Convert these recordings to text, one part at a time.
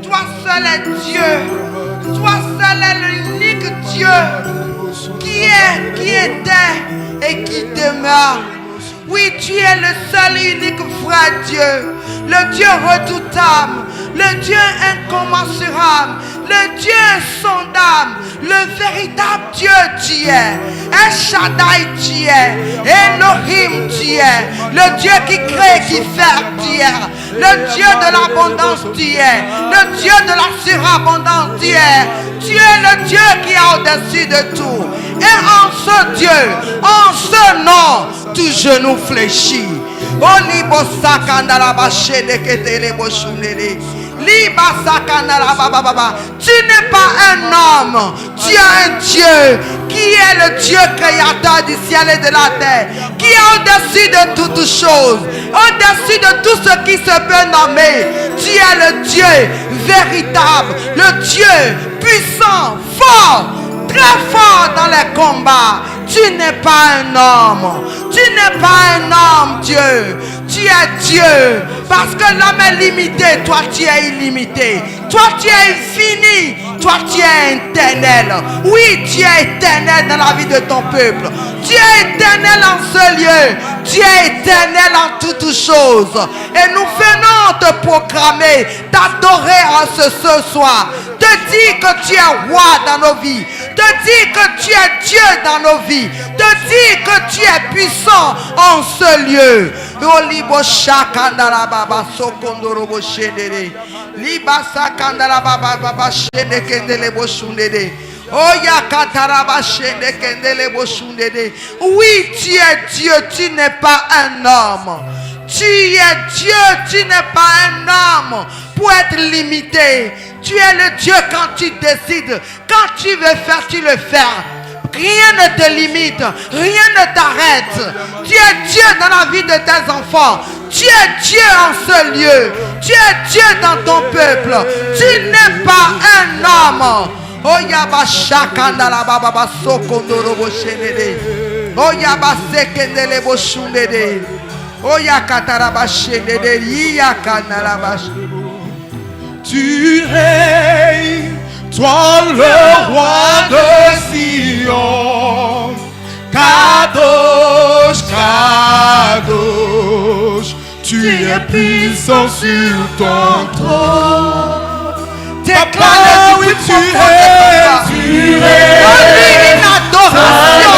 Toi seul est Dieu. Toi seul est l'unique Dieu qui était et qui demeure. Oui, tu es le seul et unique vrai Dieu, le Dieu redoutable, le Dieu incommensurable, le Dieu insondable, le véritable Dieu tu es. El Shaddai tu es, Elohim tu es, le Dieu qui crée, qui fait tu es, le Dieu de l'abondance tu es, le Dieu de la surabondance tu es le Dieu qui est au-dessus de tout. Et en ce Dieu, en ce nom, tout genou fléchit. Tu n'es pas un homme, tu es un Dieu qui est le Dieu créateur du ciel et de la terre, qui est au-dessus de toutes choses, au-dessus de tout ce qui se peut nommer. Tu es le Dieu véritable, le Dieu puissant, fort, très fort dans les combats. Tu n'es pas un homme. Tu n'es pas un homme, Dieu. Tu es Dieu. Parce que l'homme est limité. Toi, tu es illimité. Toi, tu es infini. Toi, tu es éternel. Oui, tu es éternel dans la vie de ton peuple. Tu es éternel en ce lieu. Tu es éternel en toutes choses. Et nous venons te proclamer, t'adorer en ce soir. Te dire que tu es roi dans nos vies. Te dire que tu es Dieu dans nos vies. Te dire que tu es puissant en ce lieu. Oui, tu es Dieu, tu n'es pas un homme. Tu es Dieu, tu n'es pas un homme pour être limité. Tu es le Dieu quand tu décides. Quand tu veux faire, tu le fais. Rien ne te limite, rien ne t'arrête. Tu es Dieu dans la vie de tes enfants. Tu es Dieu en ce lieu. Tu es Dieu dans ton peuple. Tu n'es pas un homme. Oyaba shakandala baba sokondoro boshenede. Oyaba sekendele boshundede. Oyakataraba shenede yiyakandala. Tu règnes, toi le roi de Sion. Kadosh, Kadosh, tu es puissant sur ton trône. Papa, oui, tu es une adoration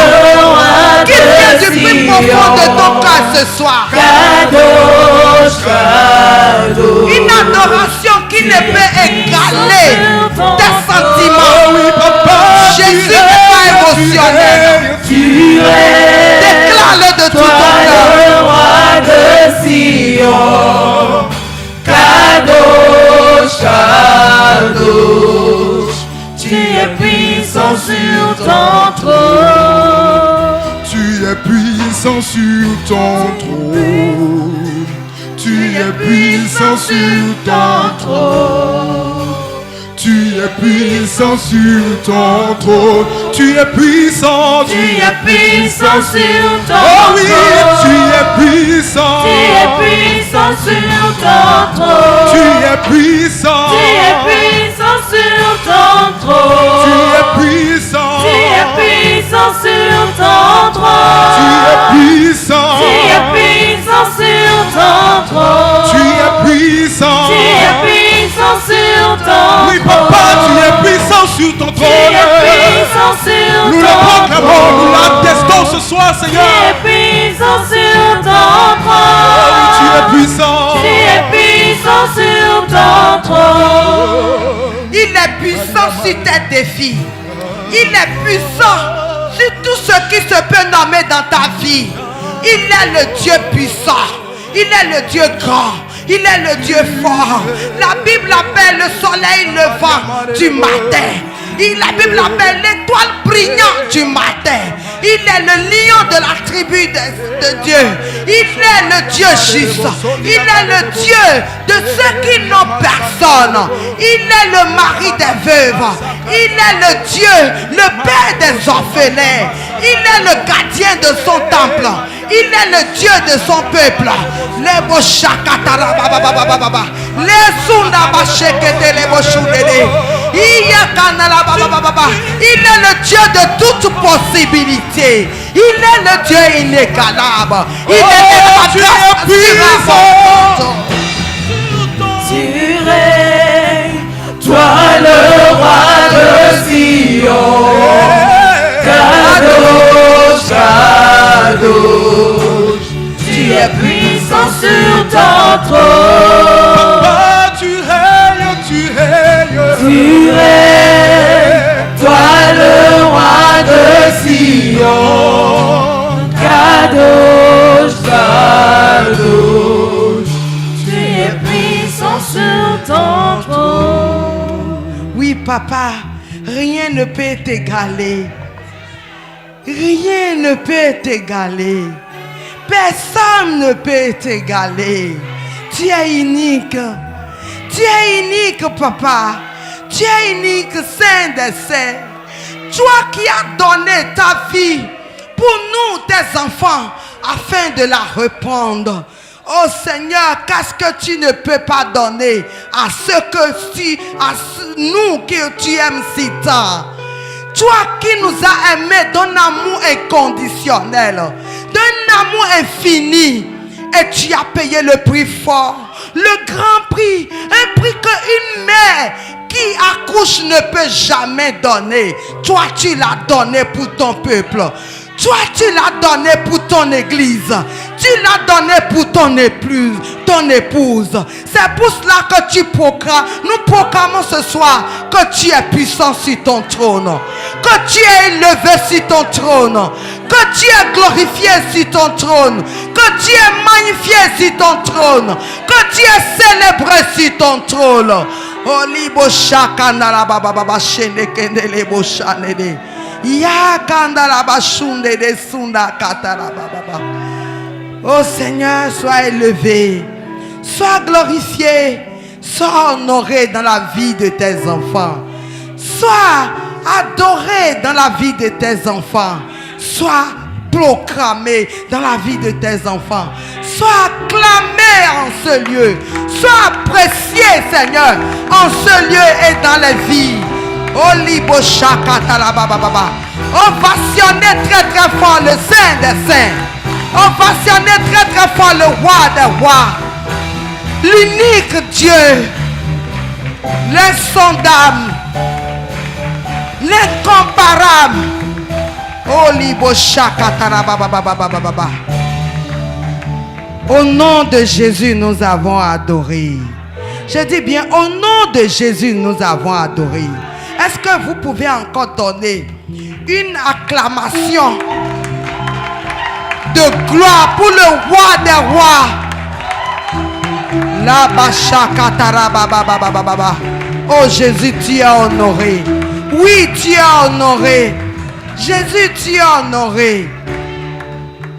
qui vient du plus profond de ton cœur ce soir. Kadosh, Kadosh. Une adoration qui ne peut égaler tes sentiments. Oui, papa, Jésus n'est pas émotionnel. Déclare-le de tout ton cœur. Le roi de Sion. Kadosh, Kadosh, tu es puissant sur ton trône. Tu es puissant sur ton trône. Tu es puissant sur ton trône. Tu es puissant sur ton trône. Tu es puissant. Tu es puissant sur ton trône. Oh oui, tu es puissant. Tu es puissant sur ton trône. Tu es puissant. Tu es puissant sur ton trône. Tu es puissant. Tu es puissant sur ton trône. Tu es puissant. Tu es puissant sur ton trône. Tu es puissant. Tu es puissant sur ton trône. Oui, papa, tu es puissant sur ton trône. Tu es puissant sur ton trône. Nous le proclamons, nous l'attestons ce soir, Seigneur. Tu es puissant sur ton trône. Oui, tu es puissant. Tu es puissant sur ton trône. Il est puissant sur tes défis. Il est puissant sur tout ce qui se peut nommer dans ta vie. Il est le Dieu puissant. Il est le Dieu grand. Il est le Dieu fort. La Bible appelle le soleil levant du matin. La Bible l'appelle l'étoile brillante du matin. Il est le lion de la tribu de Dieu. Il est le Dieu juste. Il est le Dieu de ceux qui n'ont personne. Il est le mari des veuves. Il est le Dieu, le père des orphelins. Il est le gardien de son temple. Il est le Dieu de son peuple. Les boshakatara baba baba baba. Les sunda bashekete les boshudede. Il est le Dieu de toute possibilité. Il est le Dieu inégalable. Il est le puissant. Tu règnes, toi le roi de Sion. Kadosh, Kadosh, tu es puissant sur ton trône. Papa, tu règnes, tu règnes. Tu règnes, toi le roi de Sion. Kadosh, Kadosh, tu es puissant sur ton trône. Oui, papa, rien ne peut t'égaler. Rien ne peut t'égaler. Personne ne peut t'égaler. Tu es unique. Tu es unique, papa. Tu es unique, Saint des Saints. Toi qui as donné ta vie pour nous, tes enfants, afin de la répandre. Oh Seigneur, qu'est-ce que tu ne peux pas donner à nous que tu aimes si tant? Toi qui nous as aimés d'un amour inconditionnel, d'un amour infini, et tu as payé le prix fort, le grand prix, un prix qu'une mère qui accouche ne peut jamais donner. Toi, tu l'as donné pour ton peuple. Toi, tu l'as donné pour ton église. Tu l'as donné pour ton épouse. C'est pour cela que tu proclames. Nous proclamons ce soir que tu es puissant sur ton trône. Que tu es élevé sur ton trône. Que tu es glorifié sur ton trône. Que tu es magnifié sur ton trône. Que tu es célébré sur ton trône. Olibo shakanda la baba baba shende kendele bo shanede. Ya kanda la bashunde de sunda katara baba. Oh Seigneur, sois élevé, sois glorifié, sois honoré dans la vie de tes enfants. Sois adoré dans la vie de tes enfants. Sois proclamé dans la vie de tes enfants. Sois acclamé en ce lieu. Sois apprécié, Seigneur, en ce lieu et dans les vies. Olibo shakata la baba baba. Ovationnez très très fort le Saint des Saints. Ovationnez très très fort le Roi des Rois. L'unique Dieu. L'insondable. L'incomparable. Olibo shakata la baba baba baba baba. Au nom de Jésus, nous avons adoré. Je dis bien, au nom de Jésus, nous avons adoré. Est-ce que vous pouvez encore donner une acclamation de gloire pour le Roi des Rois? La bashakatara baba baba baba. Oh Jésus, tu es honoré. Oui, tu es honoré. Jésus, tu es honoré.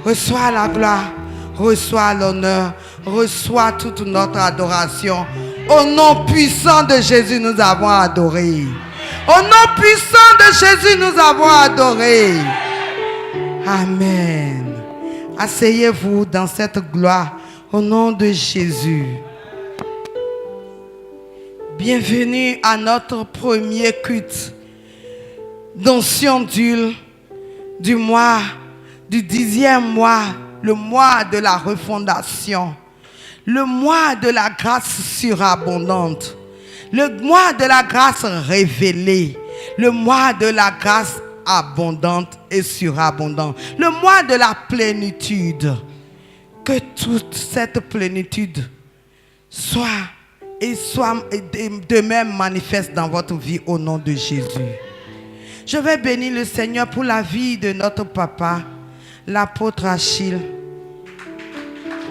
Reçois la gloire. Reçois l'honneur, reçois toute notre adoration. Au nom puissant de Jésus, nous avons adoré. Au nom puissant de Jésus, nous avons adoré. Amen. Asseyez-vous dans cette gloire au nom de Jésus. Bienvenue à notre premier culte d'onction d'huile du mois, du 10e mois. Le mois de la refondation, le mois de la grâce surabondante, le mois de la grâce révélée, le mois de la grâce abondante et surabondante, le mois de la plénitude. Que toute cette plénitude soit de même manifeste dans votre vie au nom de Jésus. Je vais bénir le Seigneur pour la vie de notre papa, l'apôtre Achille.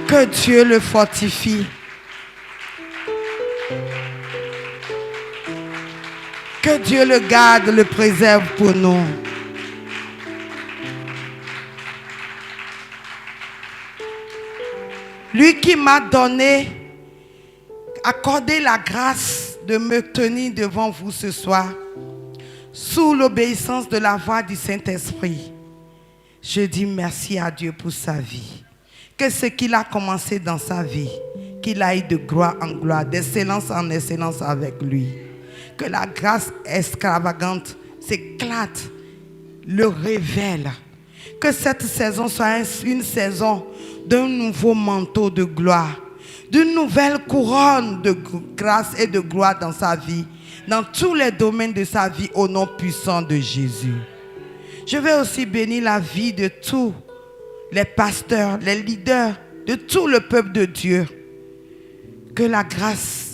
Que Dieu le fortifie. Que Dieu le garde, le préserve pour nous. Lui qui m'a accordé la grâce de me tenir devant vous ce soir, sous l'obéissance de la voix du Saint-Esprit. Je dis merci à Dieu pour sa vie. Que ce qu'il a commencé dans sa vie, qu'il aille de gloire en gloire, d'excellence en excellence avec lui. Que la grâce extravagante s'éclate, le révèle. Que cette saison soit une saison d'un nouveau manteau de gloire, d'une nouvelle couronne de grâce et de gloire dans sa vie, dans tous les domaines de sa vie, au nom puissant de Jésus. Je vais aussi bénir la vie de tous les pasteurs, les leaders, de tout le peuple de Dieu. Que la grâce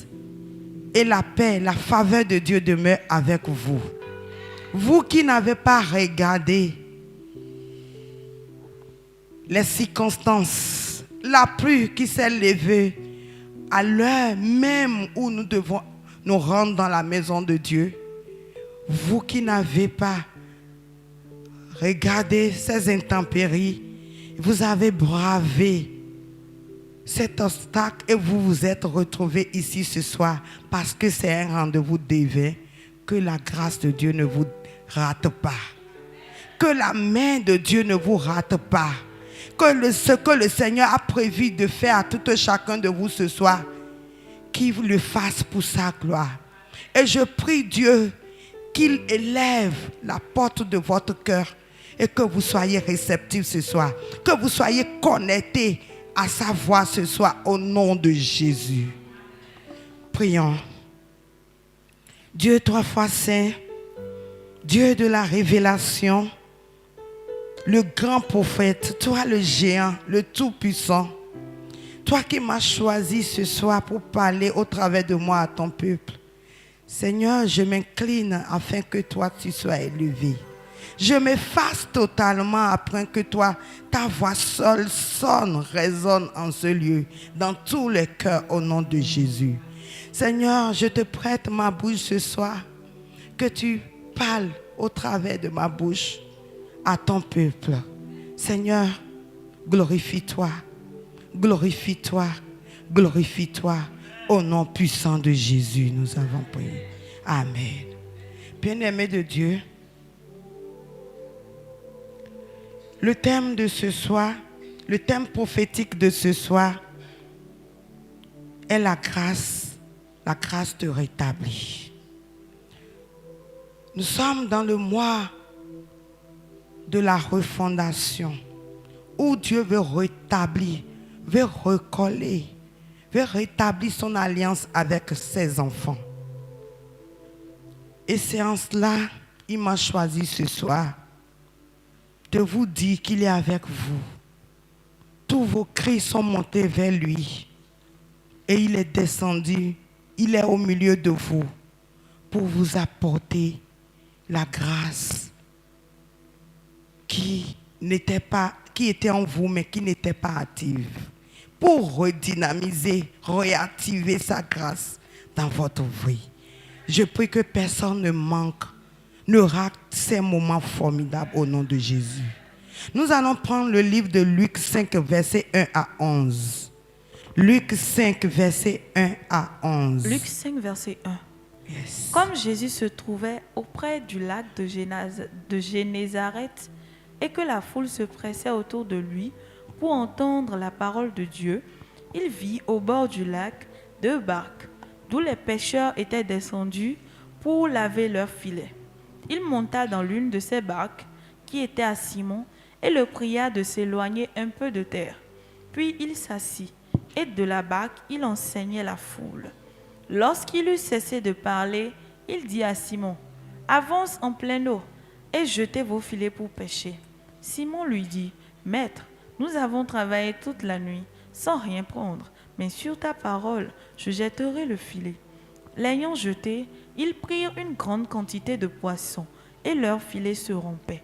et la paix, la faveur de Dieu demeurent avec vous. Vous qui n'avez pas regardé les circonstances, la pluie qui s'est levée à l'heure même où nous devons nous rendre dans la maison de Dieu. Vous qui n'avez pas regardé ces intempéries, vous avez bravé cet obstacle et vous vous êtes retrouvés ici ce soir parce que c'est un rendez-vous divin. Que la grâce de Dieu ne vous rate pas. Que la main de Dieu ne vous rate pas. Que ce que le Seigneur a prévu de faire à tout chacun de vous ce soir, qu'il le fasse pour sa gloire. Et je prie Dieu qu'il élève la porte de votre cœur et que vous soyez réceptifs ce soir. Que vous soyez connectés à sa voix ce soir au nom de Jésus. Prions. Dieu 3 fois saint, Dieu de la révélation, le grand prophète, toi le géant, le tout-puissant, toi qui m'as choisi ce soir pour parler au travers de moi à ton peuple. Seigneur, je m'incline afin que toi tu sois élevé. Je m'efface totalement afin que toi, ta voix seule sonne, résonne en ce lieu, dans tous les cœurs au nom de Jésus. Seigneur, je te prête ma bouche ce soir, que tu parles au travers de ma bouche à ton peuple. Seigneur, glorifie-toi, glorifie-toi, glorifie-toi. Au nom puissant de Jésus, nous avons prié. Amen. Bien-aimés de Dieu, le thème de ce soir, le thème prophétique de ce soir est la grâce te rétablit. Nous sommes dans le mois de la refondation, où Dieu veut rétablir, veut recoller, veut rétablir son alliance avec ses enfants. Et c'est en cela, il m'a choisi ce soir de vous dire qu'il est avec vous. Tous vos cris sont montés vers lui et il est descendu, il est au milieu de vous pour vous apporter la grâce qui était en vous mais qui n'était pas active, pour redynamiser, réactiver sa grâce dans votre vie. Je prie que personne ne manque, ne rate ces moments formidables au nom de Jésus. Nous allons prendre le livre de Luc 5, versets 1 à 11. Luc 5, verset 1 à 11. Luc 5, verset 1. Yes. Comme Jésus se trouvait auprès du lac de Génézareth et que la foule se pressait autour de lui pour entendre la parole de Dieu, il vit au bord du lac 2 barques, d'où les pêcheurs étaient descendus pour laver leurs filets. Il monta dans l'une de ces barques, qui était à Simon, et le pria de s'éloigner un peu de terre. Puis il s'assit, et de la barque, il enseignait la foule. Lorsqu'il eut cessé de parler, il dit à Simon, « Avance en pleine eau, et jetez vos filets pour pêcher. » Simon lui dit, « Maître, nous avons travaillé toute la nuit, sans rien prendre, mais sur ta parole, je jetterai le filet. » L'ayant jeté, ils prirent une grande quantité de poissons, et leur filet se rompait.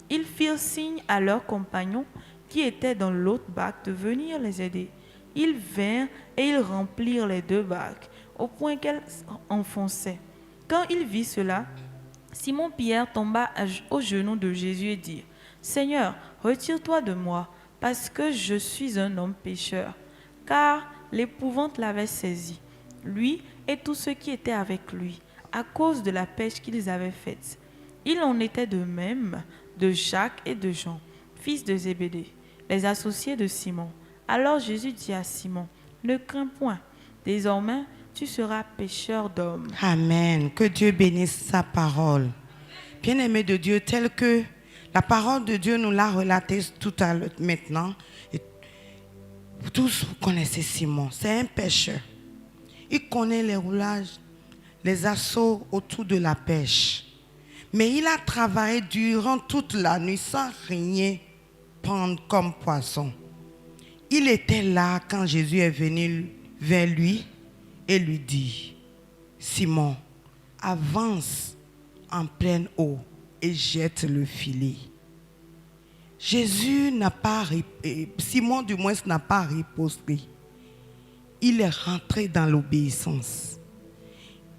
Ils firent signe à leurs compagnons qui étaient dans l'autre barque de venir les aider. Ils vinrent et ils remplirent les 2 barques, au point qu'elles enfonçaient. Quand il vit cela, Simon-Pierre tomba aux genoux de Jésus et dit, « Seigneur, retire-toi de moi, parce que je suis un homme pécheur. » Car l'épouvante l'avait saisi, lui et tous ceux qui étaient avec lui, à cause de la pêche qu'ils avaient faite. Il en était de même de Jacques et de Jean, fils de Zébédée, les associés de Simon. Alors Jésus dit à Simon, « Ne crains point, désormais tu seras pêcheur d'hommes. » Amen. Que Dieu bénisse sa parole. Bien-aimé de Dieu, tel que la parole de Dieu nous l'a relaté tout à l'heure maintenant. Et tous vous connaissez Simon, c'est un pêcheur. Il connaît les roulages, les assauts autour de la pêche. Mais il a travaillé durant toute la nuit sans rien prendre comme poisson. Il était là quand Jésus est venu vers lui et lui dit, « Simon, avance en pleine eau et jette le filet. » Simon du moins n'a pas riposté. Il est rentré dans l'obéissance.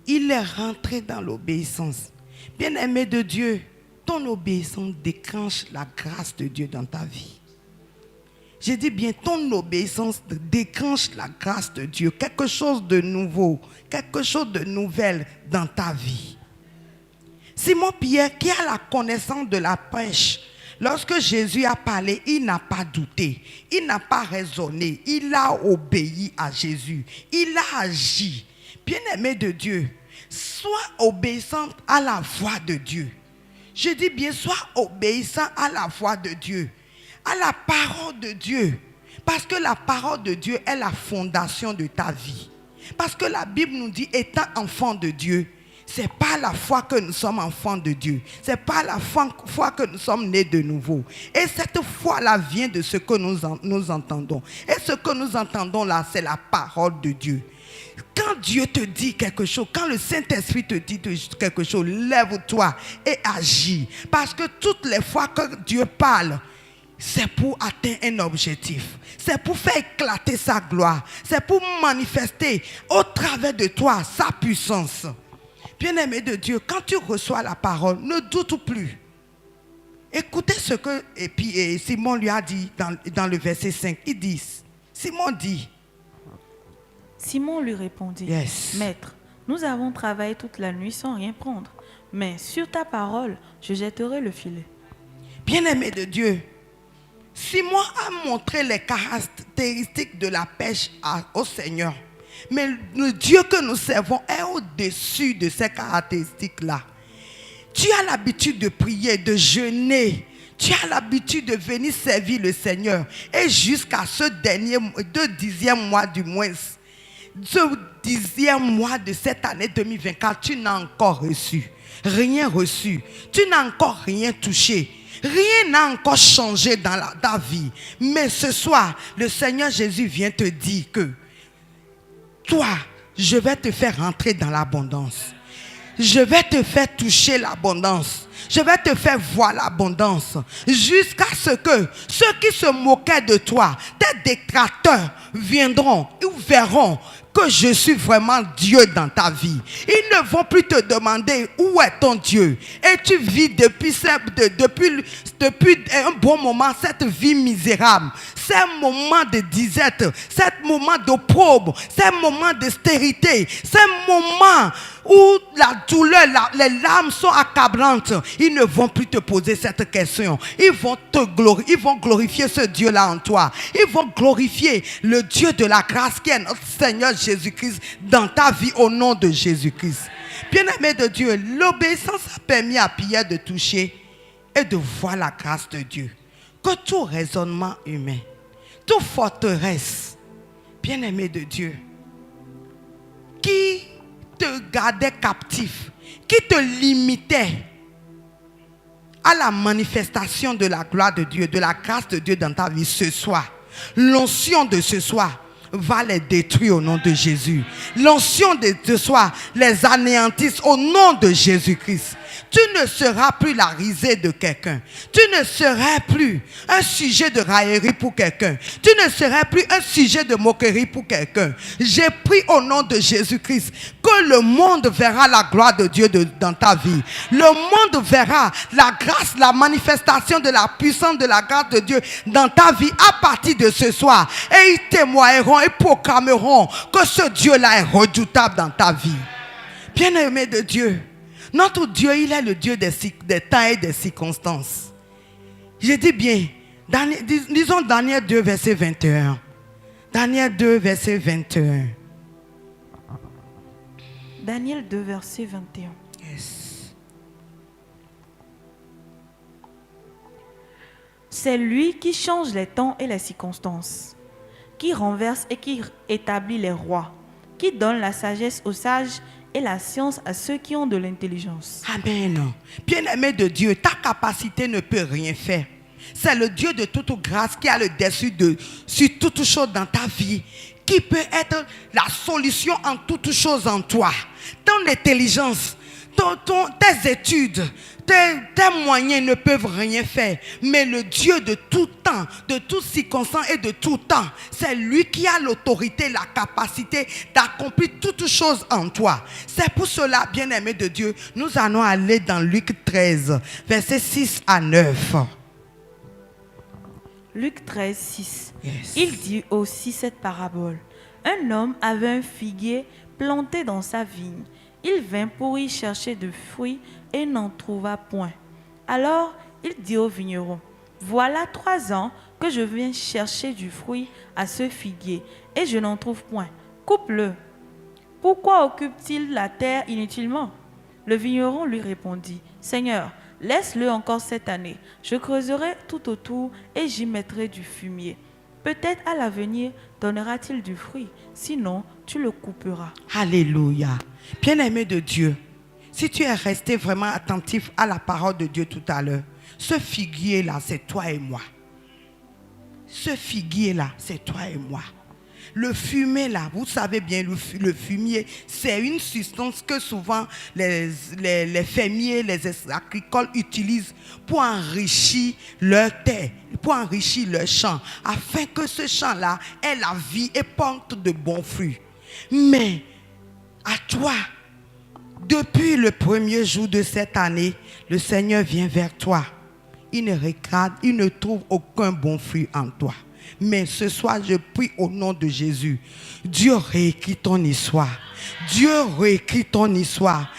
Il est rentré dans l'obéissance. Bien-aimé de Dieu, ton obéissance déclenche la grâce de Dieu dans ta vie. Je dis bien, ton obéissance déclenche la grâce de Dieu. Quelque chose de nouveau, quelque chose de nouvel dans ta vie. Simon-Pierre, qui a la connaissance de la pêche, lorsque Jésus a parlé, il n'a pas douté, il n'a pas raisonné, il a obéi à Jésus, il a agi. Bien-aimé de Dieu, sois obéissant à la voix de Dieu. Je dis bien, sois obéissant à la voix de Dieu, à la parole de Dieu. Parce que la parole de Dieu est la fondation de ta vie. Parce que la Bible nous dit, étant enfant de Dieu, c'est pas la foi que nous sommes enfants de Dieu. C'est pas la foi que nous sommes nés de nouveau. Et cette foi-là vient de ce que nous entendons. Et ce que nous entendons là, c'est la parole de Dieu. Quand Dieu te dit quelque chose, quand le Saint-Esprit te dit quelque chose, lève-toi et agis. Parce que toutes les fois que Dieu parle, c'est pour atteindre un objectif. C'est pour faire éclater sa gloire. C'est pour manifester au travers de toi sa puissance. Bien-aimé de Dieu, quand tu reçois la parole, ne doute plus. Écoutez ce que Simon lui a dit dans le verset 5. Il dit, Simon dit. Simon lui répondit, Yes. Maître, nous avons travaillé toute la nuit sans rien prendre, mais sur ta parole, je jetterai le filet. Bien-aimé de Dieu, Simon a montré les caractéristiques de la pêche au Seigneur. Mais le Dieu que nous servons est au-dessus de ces caractéristiques-là. Tu as l'habitude de prier, de jeûner. Tu as l'habitude de venir servir le Seigneur. Et jusqu'à ce dixième mois du moins, ce 10e mois de cette année 2024, tu n'as encore rien reçu. Tu n'as encore rien touché. Rien n'a encore changé dans ta vie. Mais ce soir, le Seigneur Jésus vient te dire que toi, je vais te faire rentrer dans l'abondance. Je vais te faire toucher l'abondance. Je vais te faire voir l'abondance. Jusqu'à ce que ceux qui se moquaient de toi, tes détracteurs, viendront, ils verront que je suis vraiment Dieu dans ta vie. Ils ne vont plus te demander où est ton Dieu. Et tu vis depuis un bon moment cette vie misérable. Ces moments de disette, ces moments d'opprobre, ces moments d'austérité, ces moments où la douleur, les larmes sont accablantes. Ils ne vont plus te poser cette question. Ils vont glorifier ce Dieu-là en toi. Ils vont glorifier le Dieu de la grâce qui est notre Seigneur Jésus-Christ dans ta vie au nom de Jésus-Christ. Bien-aimé de Dieu, l'obéissance a permis à Pierre de toucher et de voir la grâce de Dieu. Que tout raisonnement humain, toute forteresse, bien-aimé de Dieu, qui te gardait captif, qui te limitait à la manifestation de la gloire de Dieu, de la grâce de Dieu dans ta vie ce soir, l'onction de ce soir va les détruire au nom de Jésus. L'onction de ce soir les anéantisse au nom de Jésus-Christ. tu ne seras plus la risée de quelqu'un. Tu ne seras plus un sujet de raillerie pour quelqu'un. Tu ne seras plus un sujet de moquerie pour quelqu'un. J'ai pris au nom de Jésus-Christ que le monde verra la gloire de Dieu dans ta vie. Le monde verra la grâce, la manifestation de la puissance de la grâce de Dieu dans ta vie à partir de ce soir. Et ils témoigneront et proclameront que ce Dieu-là est redoutable dans ta vie. Bien-aimé de Dieu, notre Dieu, il est le Dieu des temps et des circonstances. Je dis bien, disons Daniel 2, verset 21. Daniel 2, verset 21. Daniel 2, verset 21. Yes. C'est lui qui change les temps et les circonstances, qui renverse et qui établit les rois, qui donne la sagesse aux sages et la science à ceux qui ont de l'intelligence. Amen. Bien-aimé de Dieu, ta capacité ne peut rien faire. C'est le Dieu de toute grâce qui a le dessus sur toute chose dans ta vie, qui peut être la solution en toute chose en toi. Ton intelligence, tes études, tes moyens ne peuvent rien faire. Mais le Dieu de tout temps, de toute circonstance et de tout temps, c'est lui qui a l'autorité, la capacité d'accomplir toutes choses en toi. C'est pour cela, bien-aimé de Dieu, nous allons aller dans Luc 13, versets 6 à 9. Luc 13, 6. Yes. Il dit aussi cette parabole. Un homme avait un figuier planté dans sa vigne. Il vint pour y chercher de fruits et n'en trouva point. Alors il dit au vigneron, voilà 3 ans que je viens chercher du fruit à ce figuier et je n'en trouve point. Coupe-le. Pourquoi occupe-t-il la terre inutilement? Le vigneron lui répondit, Seigneur, laisse-le encore cette année. Je creuserai tout autour et j'y mettrai du fumier. Peut-être à l'avenir donnera-t-il du fruit, sinon tu le couperas. Alléluia. Bien-aimé de Dieu, si tu es resté vraiment attentif à la parole de Dieu tout à l'heure, ce figuier-là, c'est toi et moi. Ce figuier-là, c'est toi et moi. Le fumier là, vous savez bien, le fumier, c'est une substance que souvent les fermiers, les agricoles utilisent pour enrichir leur terre, pour enrichir leur champ, afin que ce champ-là ait la vie et porte de bons fruits. Mais à toi, depuis le premier jour de cette année, le Seigneur vient vers toi. Il ne regarde, il ne trouve aucun bon fruit en toi. Mais ce soir, je prie au nom de Jésus. Dieu réécrit ton histoire. Dieu réécrit ton histoire.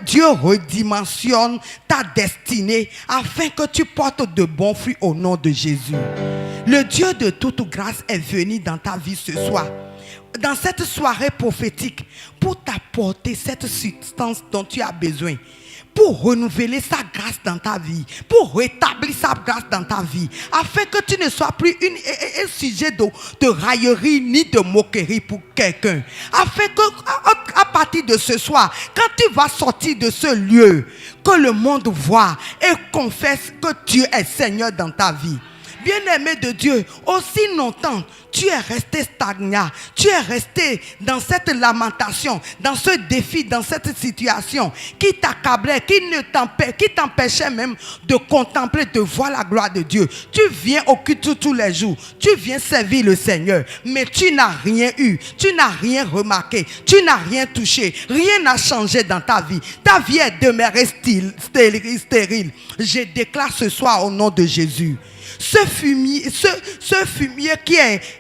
Dieu redimensionne ta destinée afin que tu portes de bons fruits au nom de Jésus. Le Dieu de toute grâce est venu dans ta vie ce soir, dans cette soirée prophétique, pour t'apporter cette substance dont tu as besoin, pour renouveler sa grâce dans ta vie, pour rétablir sa grâce dans ta vie, afin que tu ne sois plus un sujet de raillerie ni de moquerie pour quelqu'un. Afin que, à partir de ce soir, quand tu vas sortir de ce lieu, que le monde voit et confesse que Dieu est Seigneur dans ta vie. Bien-aimé de Dieu, aussi longtemps tu es resté stagnant, tu es resté dans cette lamentation, dans ce défi, dans cette situation qui t'accablait, qui t'empêchait même de contempler, de voir la gloire de Dieu. Tu viens au culte tous les jours, tu viens servir le Seigneur, mais tu n'as rien eu, tu n'as rien remarqué, tu n'as rien touché, rien n'a changé dans ta vie. Ta vie est demeurée stérile. Je déclare ce soir au nom de Jésus. Ce fumier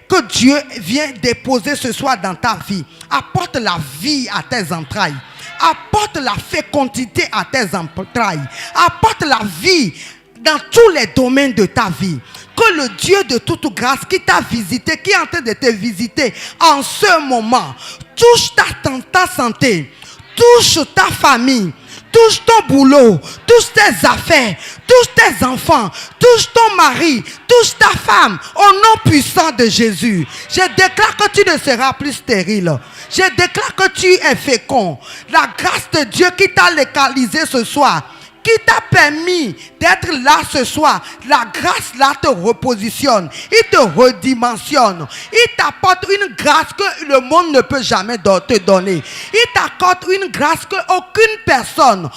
que Dieu vient déposer ce soir dans ta vie, apporte la vie à tes entrailles, apporte la fécondité à tes entrailles, apporte la vie dans tous les domaines de ta vie. Que le Dieu de toute grâce qui t'a visité, qui est en train de te visiter en ce moment, touche ta santé, touche ta famille, touche ton boulot, touche tes affaires, touche tes enfants, touche ton mari, touche ta femme, au nom puissant de Jésus. Je déclare que tu ne seras plus stérile. Je déclare que tu es fécond. La grâce de Dieu qui t'a localisé ce soir, qui t'a permis d'être là ce soir, la grâce là te repositionne, il te redimensionne, il t'apporte une grâce que le monde ne peut jamais te donner. Il t'accorde une grâce que aucune personne,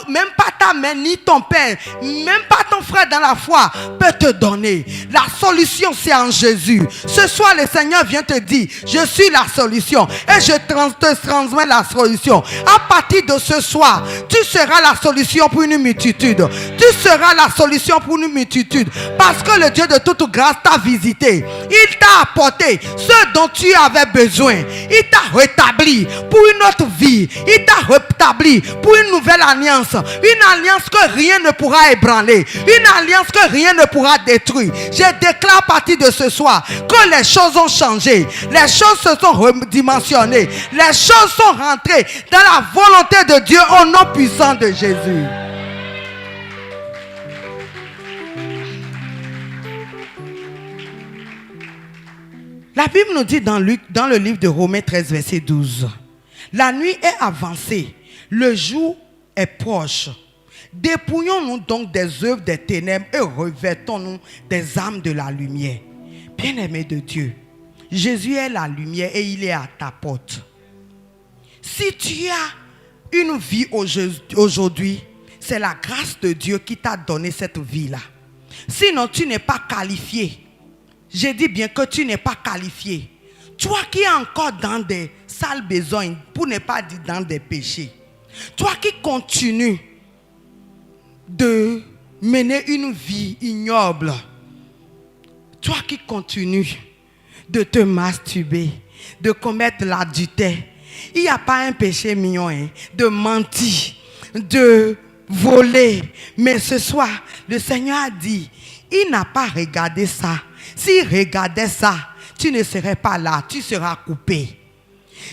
même pas ta mère ni ton père, même pas ton frère dans la foi peut te donner. La solution c'est en Jésus. Ce soir le Seigneur vient te dire, je suis la solution et je te transmets la solution. À partir de ce soir, tu seras la solution pour une multitude. Tu seras la solution pour une multitude parce que le Dieu de toute grâce t'a visité. Il t'a apporté ce dont tu avais besoin. Il t'a rétabli pour une autre vie. Il t'a rétabli pour une nouvelle alliance. Une alliance que rien ne pourra ébranler. Une alliance que rien ne pourra détruire. Je déclare à partir de ce soir que les choses ont changé. Les choses se sont redimensionnées. Les choses sont rentrées dans la volonté de Dieu au nom puissant de Jésus. La Bible nous dit dans le livre de Romains 13, verset 12. La nuit est avancée, le jour est proche. Dépouillons-nous donc des œuvres des ténèbres et revêtons-nous des armes de la lumière. Bien-aimé de Dieu, Jésus est la lumière et il est à ta porte. Si tu as une vie aujourd'hui, c'est la grâce de Dieu qui t'a donné cette vie-là. Sinon, tu n'es pas qualifié. Je dis bien que tu n'es pas qualifié. Toi qui es encore dans des sales besognes, pour ne pas dire dans des péchés. Toi qui continues de mener une vie ignoble. Toi qui continues de te masturber, de commettre l'adultère. Il n'y a pas un péché mignon, hein, de mentir, de voler. Mais ce soir, le Seigneur a dit, il n'a pas regardé ça. S'il regardait ça, tu ne serais pas là, tu seras coupé.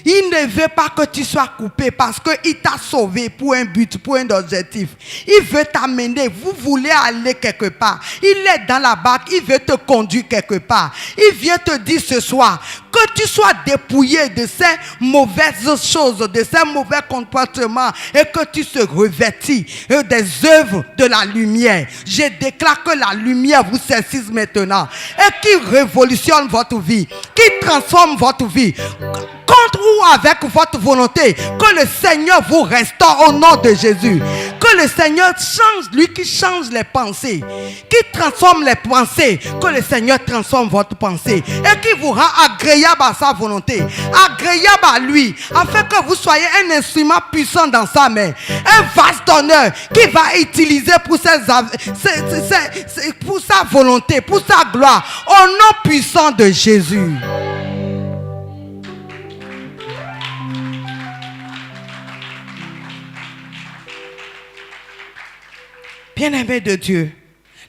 Il ne veut pas que tu sois coupé parce qu'il t'a sauvé pour un but, pour un objectif. Il veut t'amener, vous voulez aller quelque part. Il est dans la barque, il veut te conduire quelque part. Il vient te dire ce soir que tu sois dépouillé de ces mauvaises choses, de ces mauvais comportements et que tu se revêtis des œuvres de la lumière. Je déclare que la lumière vous saisisse maintenant et qui révolutionne votre vie, qui transforme votre vie. Contre ou avec votre volonté, que le Seigneur vous restaure au nom de Jésus. Que le Seigneur change, lui qui change les pensées, qui transforme les pensées, que le Seigneur transforme votre pensée et qui vous rend agréable à sa volonté, agréable à lui, afin que vous soyez un instrument puissant dans sa main, un vase d'honneur qui va utiliser pour sa volonté, pour sa gloire, au nom puissant de Jésus. Bien-aimé de Dieu,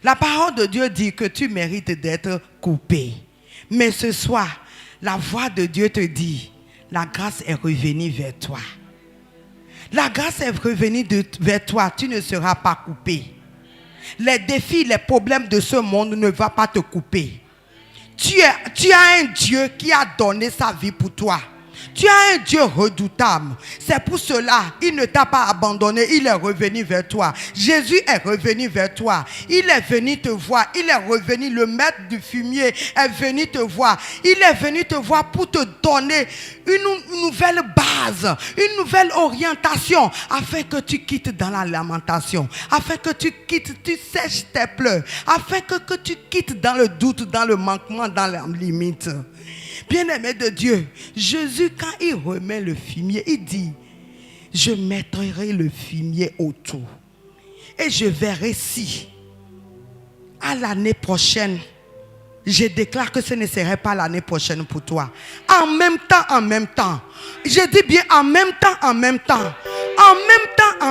la parole de Dieu dit que tu mérites d'être coupé. Mais ce soir, la voix de Dieu te dit, la grâce est revenue vers toi. La grâce est revenue vers toi, tu ne seras pas coupé. Les défis, les problèmes de ce monde ne vont pas te couper. Tu as un Dieu qui a donné sa vie pour toi. Tu as un Dieu redoutable. C'est pour cela, il ne t'a pas abandonné, il est revenu vers toi. Jésus est revenu vers toi. Il est venu te voir. Il est revenu, le maître du fumier est venu te voir. Il est venu te voir pour te donner une nouvelle base, une nouvelle orientation, afin que tu quittes dans la lamentation, afin que tu sèches tes pleurs, afin que tu quittes dans le doute, dans le manquement, dans la limite. Bien-aimé de Dieu, Jésus, quand il remet le fumier, il dit, je mettrai le fumier autour et je verrai si à l'année prochaine, je déclare que ce ne serait pas l'année prochaine pour toi. En même temps. Je dis bien en même temps. En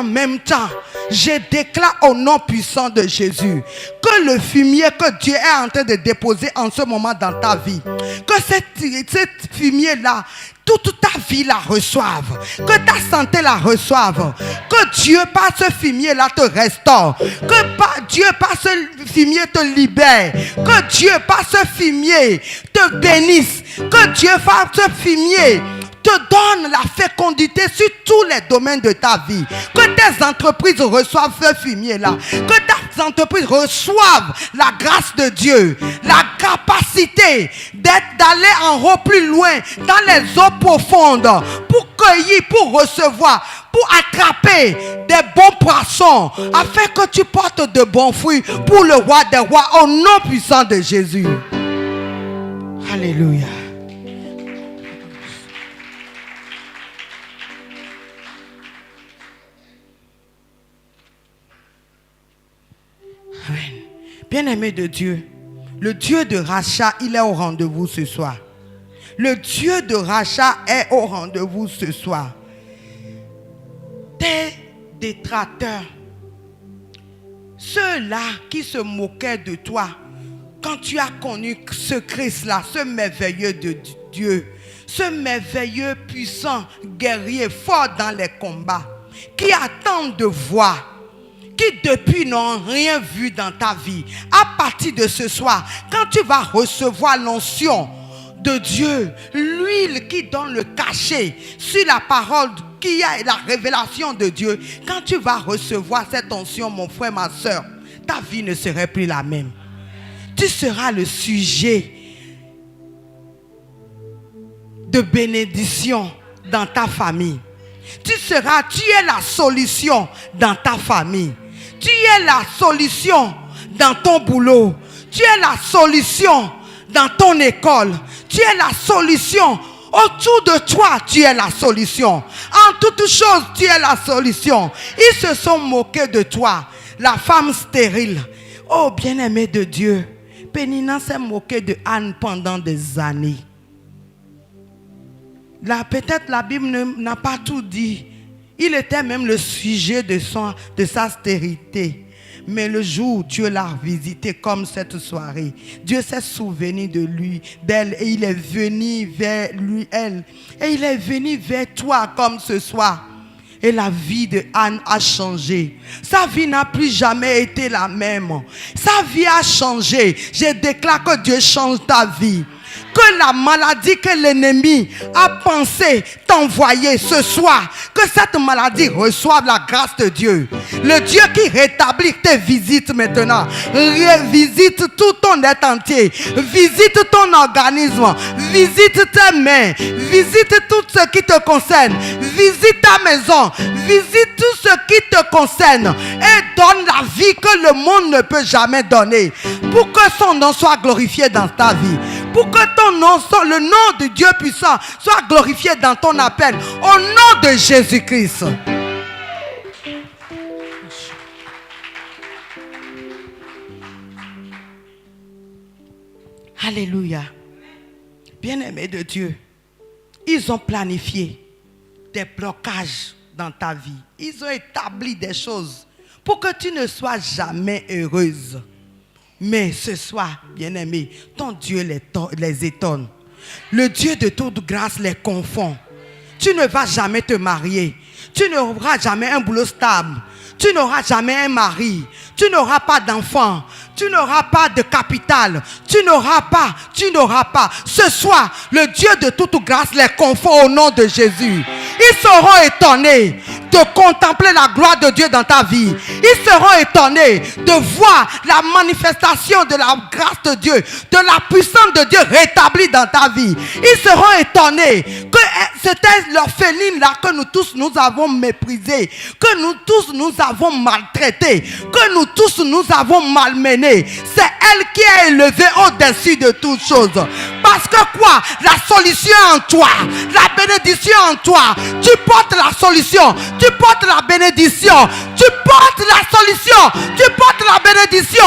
même temps, je déclare au nom puissant de Jésus que le fumier que Dieu est en train de déposer en ce moment dans ta vie, que cette fumier-là, toute ta vie la reçoive, que ta santé la reçoive, que Dieu par ce fumier-là te restaure, que Dieu par ce fumier te libère, que Dieu par ce fumier te bénisse, que Dieu par ce fumier te donne la fécondité sur tous les domaines de ta vie. Que tes entreprises reçoivent ce fumier-là. Que tes entreprises reçoivent la grâce de Dieu, la capacité d'aller en haut plus loin, dans les eaux profondes, pour cueillir, pour recevoir, pour attraper des bons poissons, afin que tu portes de bons fruits pour le roi des rois, au nom puissant de Jésus. Alléluia. Amen. Bien-aimé de Dieu, le Dieu de rachat, il est au rendez-vous ce soir. Le Dieu de rachat est au rendez-vous ce soir. Tes détracteurs, ceux-là qui se moquaient de toi, quand tu as connu ce Christ-là, ce merveilleux de Dieu, ce merveilleux, puissant, guerrier, fort dans les combats, qui attendent de voir, qui depuis n'ont rien vu dans ta vie, à partir de ce soir, quand tu vas recevoir l'onction de Dieu, l'huile qui donne le cachet sur la parole qui a la révélation de Dieu, quand tu vas recevoir cette onction, mon frère, ma soeur, ta vie ne serait plus la même. Tu seras le sujet de bénédiction dans ta famille. Tu es la solution dans ta famille. Tu es la solution dans ton boulot. Tu es la solution dans ton école. Tu es la solution. Autour de toi, tu es la solution. En toutes choses, tu es la solution. Ils se sont moqués de toi. La femme stérile. Oh, bien-aimé de Dieu. Pénina s'est moquée de Anne pendant des années. Là, peut-être la Bible n'a pas tout dit. Il était même le sujet de sa stérilité. Mais le jour où Dieu l'a visité comme cette soirée, Dieu s'est souvenu de lui, d'elle, et il est venu vers lui, elle. Et il est venu vers toi comme ce soir. Et la vie de Anne a changé. Sa vie n'a plus jamais été la même. Sa vie a changé. Je déclare que Dieu change ta vie. Que la maladie que l'ennemi a pensé t'envoyer ce soir, que cette maladie reçoive la grâce de Dieu. Le Dieu qui rétablit tes visites maintenant. Visite tout ton être entier. Visite ton organisme. Visite tes mains. Visite tout ce qui te concerne. Visite ta maison. Visite tout ce qui te concerne. Et donne la vie que le monde ne peut jamais donner. Pour que son nom soit glorifié dans ta vie. Pour que ton nom, le nom de Dieu puissant, soit glorifié dans ton appel. Au nom de Jésus-Christ. Alléluia. Bien-aimés de Dieu, ils ont planifié des blocages dans ta vie. Ils ont établi des choses pour que tu ne sois jamais heureuse. Mais ce soir, bien-aimé, ton Dieu les étonne. Le Dieu de toute grâce les confond. Tu ne vas jamais te marier. Tu n'auras jamais un boulot stable. Tu n'auras jamais un mari. Tu n'auras pas d'enfant. Tu n'auras pas de capital. Tu n'auras pas. Ce soir, le Dieu de toute grâce les confond au nom de Jésus. Ils seront étonnés de contempler la gloire de Dieu dans ta vie. Ils seront étonnés de voir la manifestation de la grâce de Dieu, de la puissance de Dieu rétablie dans ta vie. Ils seront étonnés que c'était l'orpheline là que nous tous nous avons méprisé, que nous tous nous avons maltraité, que nous tous nous avons malmené. C'est elle qui est élevée au-dessus de toutes choses. Parce que quoi? La solution en toi, la bénédiction en toi. Tu portes la solution, tu portes la bénédiction, tu portes la solution, tu portes la bénédiction.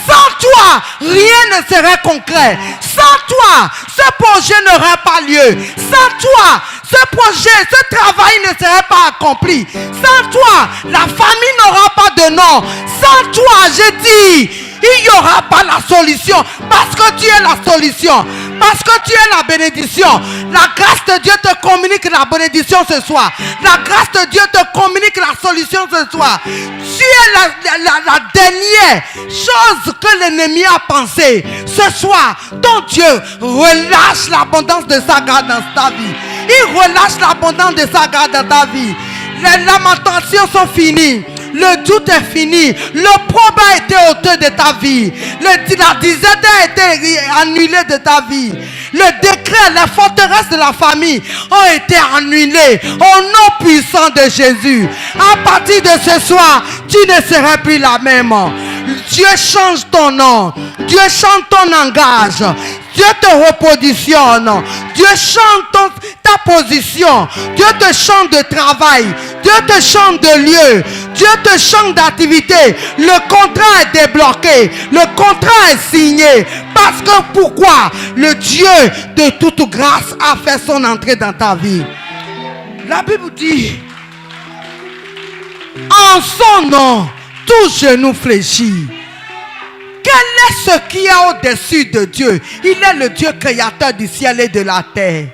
Sans toi, rien ne serait concret. Sans toi, ce projet n'aurait pas lieu. Sans toi, ce projet, ce travail ne serait pas accompli. Sans toi, la famille n'aura pas de nom. Sans toi, je dis, il n'y aura pas la solution. Parce que tu es la solution. Parce que tu es la bénédiction. La grâce de Dieu te communique la bénédiction ce soir. La grâce de Dieu te communique la solution ce soir. Tu es la dernière chose que l'ennemi a pensé. Ce soir, ton Dieu relâche l'abondance de sa grâce dans ta vie. Il relâche l'abondance de sa grâce dans ta vie. Les lamentations sont finies. Le doute est fini. L'opprobre a été ôté de ta vie. La disette a été annulée de ta vie. Le décret, les forteresses de la famille ont été annulées au nom puissant de Jésus. À partir de ce soir, tu ne seras plus la même. Dieu change ton nom. Dieu change ton langage. Dieu te repositionne. Dieu change ta position. Dieu te change de travail. Dieu te change de lieu. Dieu te change d'activité. Le contrat est débloqué. Le contrat est signé. Parce que pourquoi? Le Dieu de toute grâce a fait son entrée dans ta vie. La Bible dit, en son nom, tout genou fléchit. Quel est ce qui est au-dessus de Dieu? Il est le Dieu créateur du ciel et de la terre.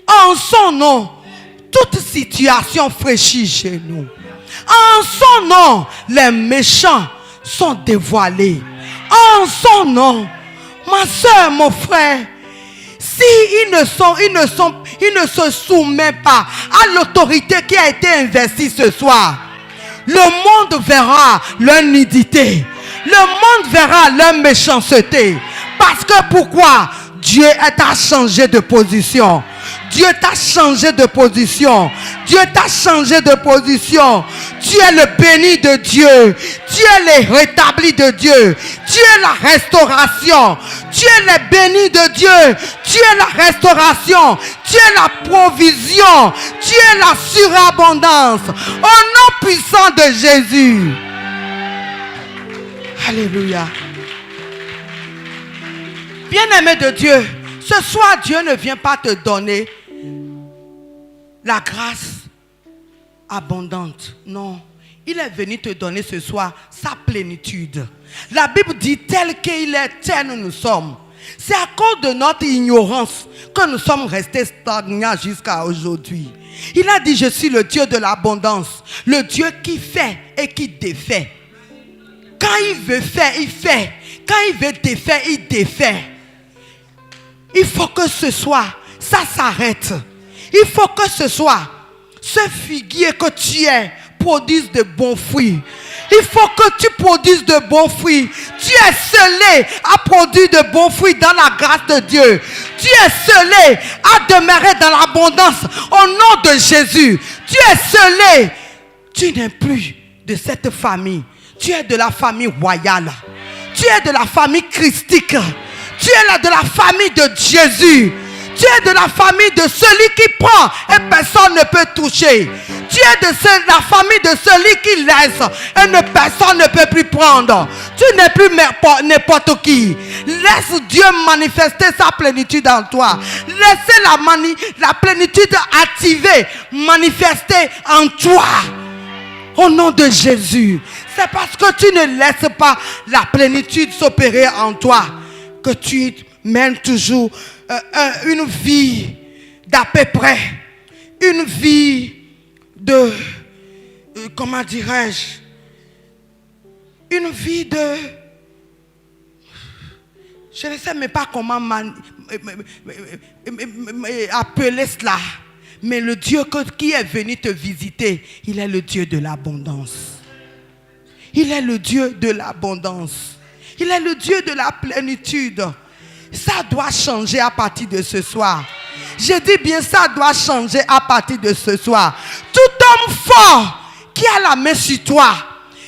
En son nom, toute situation fléchit chez nous. En son nom, les méchants sont dévoilés. En son nom, ma soeur, mon frère, si ils ne se soumettent pas à l'autorité qui a été investie ce soir, le monde verra leur nudité. Le monde verra leur méchanceté. Parce que pourquoi? Dieu t'a changé de position. Dieu t'a changé de position. Dieu t'a changé de position. Tu es le béni de Dieu. Tu es le rétabli de Dieu. Tu es la restauration. Tu es le béni de Dieu. Tu es la restauration. Tu es la provision. Tu es la surabondance. Au nom puissant de Jésus. Alléluia. Bien-aimé de Dieu, ce soir, Dieu ne vient pas te donner la grâce abondante. Non, il est venu te donner ce soir sa plénitude. La Bible dit tel qu'il est, tel nous sommes. C'est à cause de notre ignorance que nous sommes restés stagnants jusqu'à aujourd'hui. Il a dit, je suis le Dieu de l'abondance, le Dieu qui fait et qui défait. Quand il veut faire, il fait. Quand il veut défaire, il défait. Il faut que ce soir, ça s'arrête. Il faut que ce soir, ce figuier que tu es produise de bons fruits. Il faut que tu produises de bons fruits. Tu es scellé à produire de bons fruits dans la grâce de Dieu. Tu es scellé à demeurer dans l'abondance au nom de Jésus. Tu es scellé. Tu n'es plus de cette famille. Tu es de la famille royale. Tu es de la famille christique. Tu es de la famille de Jésus. Tu es de la famille de celui qui prend et personne ne peut toucher. Tu es de la famille de celui qui laisse et personne ne peut plus prendre. Tu n'es plus n'importe qui. Laisse Dieu manifester sa plénitude en toi. Laissez la plénitude activée, manifester en toi. Au nom de Jésus. C'est parce que tu ne laisses pas la plénitude s'opérer en toi que tu mènes toujours une vie d'à peu près. Une vie de... comment dirais-je? Une vie de... Je ne sais même pas comment appeler cela. Mais le Dieu qui est venu te visiter, il est le Dieu de l'abondance. Il est le Dieu de l'abondance. Il est le Dieu de la plénitude. Ça doit changer à partir de ce soir. Je dis bien, ça doit changer à partir de ce soir. Tout homme fort qui a la main sur toi,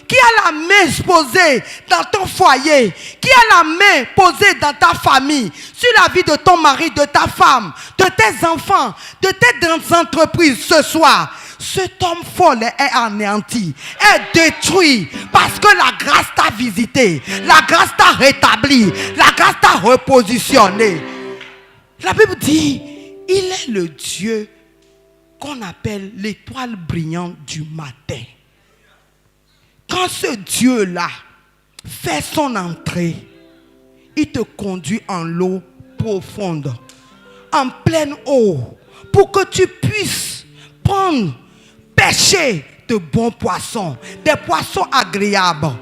qui a la main posée dans ton foyer, qui a la main posée dans ta famille, sur la vie de ton mari, de ta femme, de tes enfants, de tes entreprises ce soir, cet homme folle est anéanti, est détruit parce que la grâce t'a visité, la grâce t'a rétabli, la grâce t'a repositionné. La Bible dit, il est le Dieu qu'on appelle l'étoile brillante du matin. Quand ce Dieu-là fait son entrée, il te conduit en l'eau profonde, en pleine eau, pour que tu puisses prendre, pêcher de bons poissons, des poissons agréables,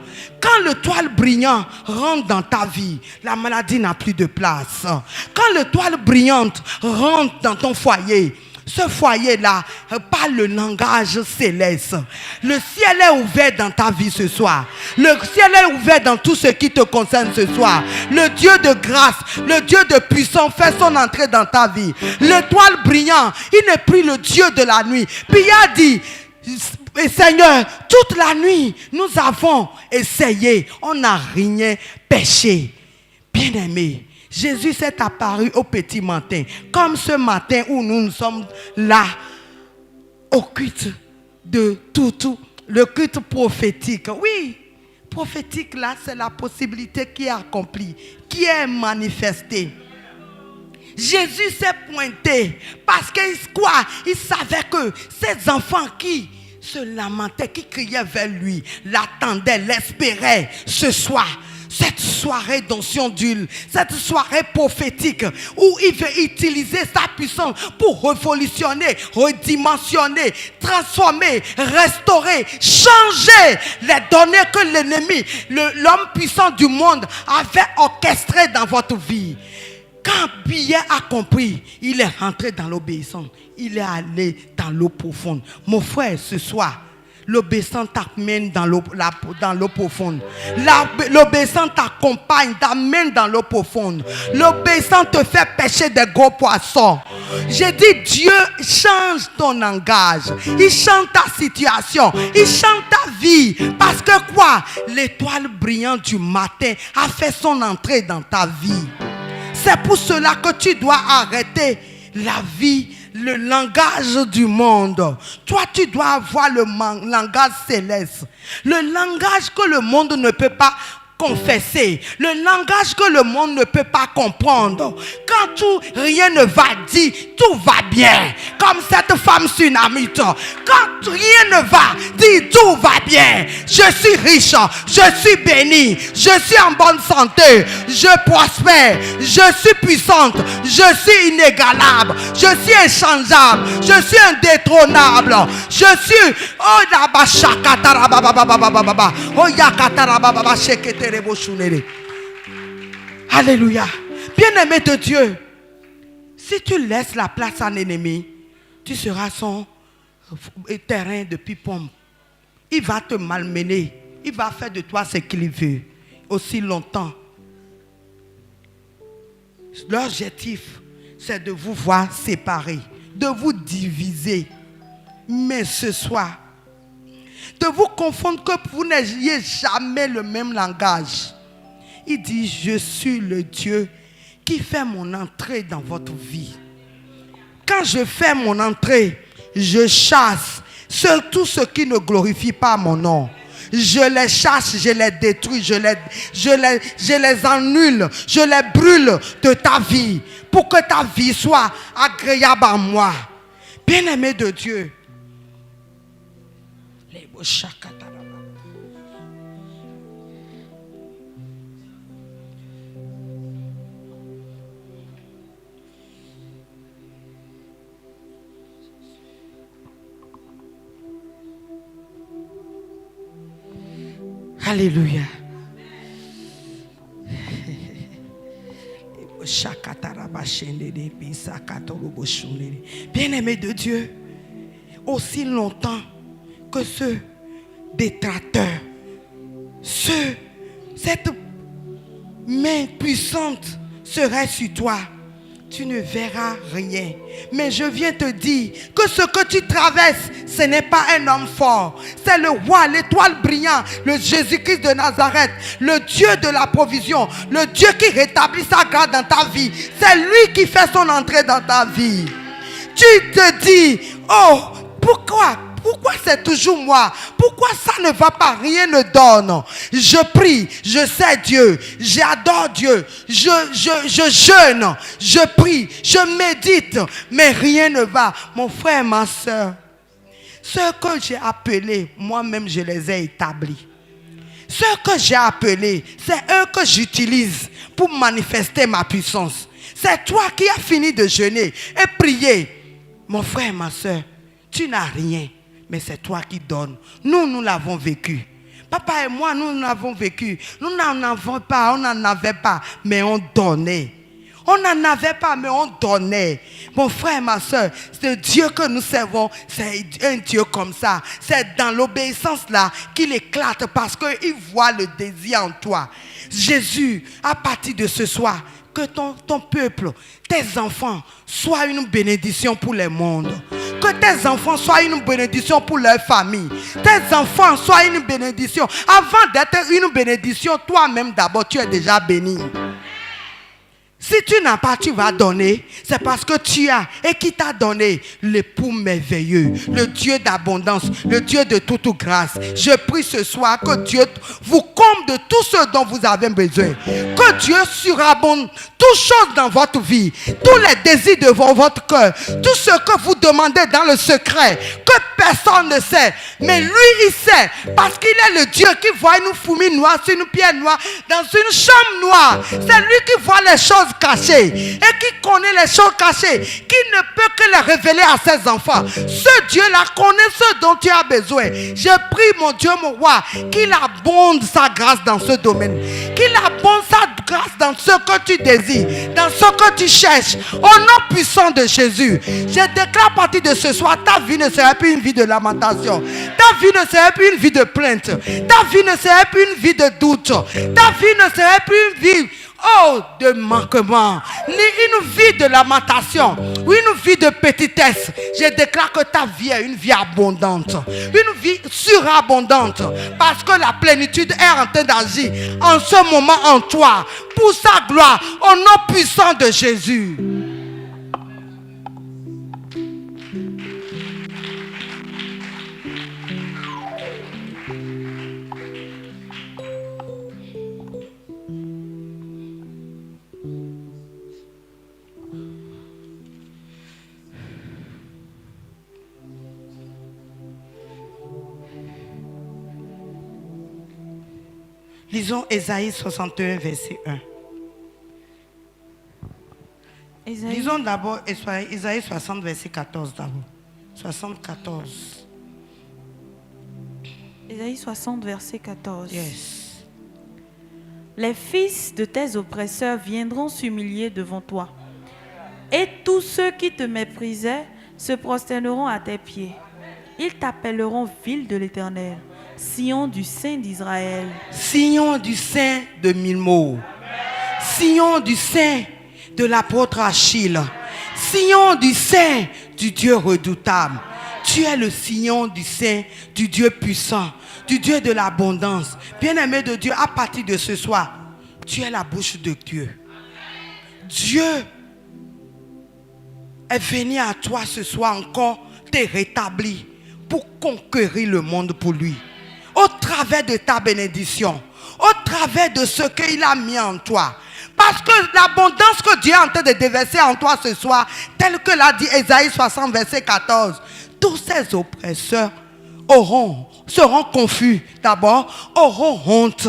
Quand le toile brillant rentre dans ta vie, la maladie n'a plus de place. Quand le toile brillante rentre dans ton foyer, ce foyer-là parle le langage céleste. Le ciel est ouvert dans ta vie ce soir. Le ciel est ouvert dans tout ce qui te concerne ce soir. Le Dieu de grâce, le Dieu de puissance fait son entrée dans ta vie. L'étoile brillant, il n'est plus le Dieu de la nuit. Puis il a dit, Seigneur, toute la nuit, nous avons essayé, on n'a rien péché. Bien-aimé, Jésus s'est apparu au petit matin, comme ce matin où nous sommes là, au culte de tout, le culte prophétique. Oui, prophétique là, c'est la possibilité qui est accomplie, qui est manifestée. Jésus s'est pointé parce que quoi? Il savait que ces enfants qui se lamentaient, qui criaient vers lui, l'attendaient, l'espéraient ce soir. Cette soirée d'onction d'huile, cette soirée prophétique où il veut utiliser sa puissance pour révolutionner, redimensionner, transformer, restaurer, changer les données que l'ennemi, l'homme puissant du monde avait orchestrées dans votre vie. Quand Pierre a compris, il est rentré dans l'obéissance. Il est allé dans l'eau profonde. Mon frère, ce soir, l'obéissance t'amène dans l'eau profonde. L'obéissance t'accompagne, t'amène dans l'eau profonde. L'obéissance te fait pêcher des gros poissons. J'ai dit, Dieu change ton langage. Il change ta situation. Il change ta vie. Parce que quoi? L'étoile brillante du matin a fait son entrée dans ta vie. C'est pour cela que tu dois arrêter la vie, le langage du monde. Toi, tu dois avoir le langage céleste. Le langage que le monde ne peut pas confesser. Le langage que le monde ne peut pas comprendre. Quand rien ne va dire, tout va bien. Comme cette femme sunamite. Quand rien ne va dire, tout va bien. Je suis riche, je suis béni, je suis en bonne santé, je prospère, je suis puissante, je suis inégalable, je suis inchangeable, je suis indétrônable, je suis Alléluia. Bien-aimé de Dieu, si tu laisses la place à un ennemi, tu seras son terrain de ping-pong. Il va te malmener. Il va faire de toi ce qu'il veut aussi longtemps. L'objectif, c'est de vous voir séparés, de vous diviser. Mais ce soir, de vous confondre, que vous n'ayez jamais le même langage. Il dit, je suis le Dieu qui fait mon entrée dans votre vie. Quand je fais mon entrée, je chasse tout ce qui ne glorifie pas mon nom. Je les chasse, je les détruis, je les annule, je les brûle de ta vie pour que ta vie soit agréable à moi. Bien-aimé de Dieu, alléluia. Bien-aimé de Dieu, aussi longtemps que ce détracteur, cette main puissante serait sur toi, tu ne verras rien. Mais je viens te dire que ce que tu traverses, ce n'est pas un homme fort. C'est le roi, l'étoile brillante, le Jésus-Christ de Nazareth, le Dieu de la provision, le Dieu qui rétablit sa grâce dans ta vie. C'est lui qui fait son entrée dans ta vie. Tu te dis, oh, pourquoi c'est toujours moi? Pourquoi ça ne va pas? Rien ne donne. Je prie, je sais Dieu, j'adore Dieu, je jeûne, je prie, je médite, mais rien ne va. Mon frère, ma soeur, ceux que j'ai appelés, moi-même je les ai établis. Ceux que j'ai appelés, c'est eux que j'utilise pour manifester ma puissance. C'est toi qui as fini de jeûner et prier. Mon frère, ma soeur, tu n'as rien. Mais c'est toi qui donnes. Nous l'avons vécu. Papa et moi, nous avons vécu. Nous n'en avons pas, on n'en avait pas, mais on donnait. On n'en avait pas, mais on donnait. Mon frère et ma soeur, ce Dieu que nous servons, c'est un Dieu comme ça. C'est dans l'obéissance là qu'il éclate parce qu'il voit le désir en toi. Jésus, à partir de ce soir, que ton peuple, tes enfants, soient une bénédiction pour le monde. Que tes enfants soient une bénédiction pour leur famille. Tes enfants soient une bénédiction. Avant d'être une bénédiction, toi-même d'abord, tu es déjà béni. Si tu n'as pas, tu vas donner. C'est parce que tu as et qui t'a donné l'époux merveilleux, le Dieu d'abondance, le Dieu de toute grâce. Je prie ce soir que Dieu vous comble de tout ce dont vous avez besoin. Que Dieu surabonde toutes choses dans votre vie, tous les désirs de votre cœur, tout ce que vous demandez dans le secret, que personne ne sait. Mais lui, il sait, parce qu'il est le Dieu qui voit une fourmi noire sur une pierre noire, dans une chambre noire. C'est lui qui voit les choses cachées et qui connaît les choses cachées, qui ne peut que les révéler à ses enfants. Ce Dieu-là connaît ce dont tu as besoin. Je prie, mon Dieu, mon roi, qu'il abonde sa grâce dans ce domaine, qu'il abonde sa grâce dans ce que tu désires, dans ce que tu cherches, au nom puissant de Jésus. Je déclare à partir de ce soir, ta vie ne sera plus une vie de lamentation, ta vie ne sera plus une vie de plainte, ta vie ne sera plus une vie de doute, ta vie ne sera plus une vie de manquement, ni une vie de lamentation, ou une vie de petitesse. Je déclare que ta vie est une vie abondante, une vie surabondante, parce que la plénitude est en train d'agir en ce moment en toi, pour sa gloire, au nom puissant de Jésus. Lisons Ésaïe 61, verset 1. Lisons d'abord Ésaïe 60, verset 14 d'abord. 74. Ésaïe 60, verset 14. Yes. Les fils de tes oppresseurs viendront s'humilier devant toi, et tous ceux qui te méprisaient se prosterneront à tes pieds. Ils t'appelleront ville de l'Éternel, Sion du Saint d'Israël. Sion du Saint de Milmo. Sion du Saint de l'apôtre Achille. Sion du Saint du Dieu redoutable. Tu es le Sion du Saint, du Dieu puissant, du Dieu de l'abondance. Bien-aimé de Dieu, à partir de ce soir, tu es la bouche de Dieu. Dieu est venu à toi ce soir encore te rétablir pour conquérir le monde pour lui. Au travers de ta bénédiction, au travers de ce qu'il a mis en toi. Parce que l'abondance que Dieu est en train de déverser en toi ce soir, tel que l'a dit Ésaïe 60, verset 14, tous ces oppresseurs seront confus d'abord, auront honte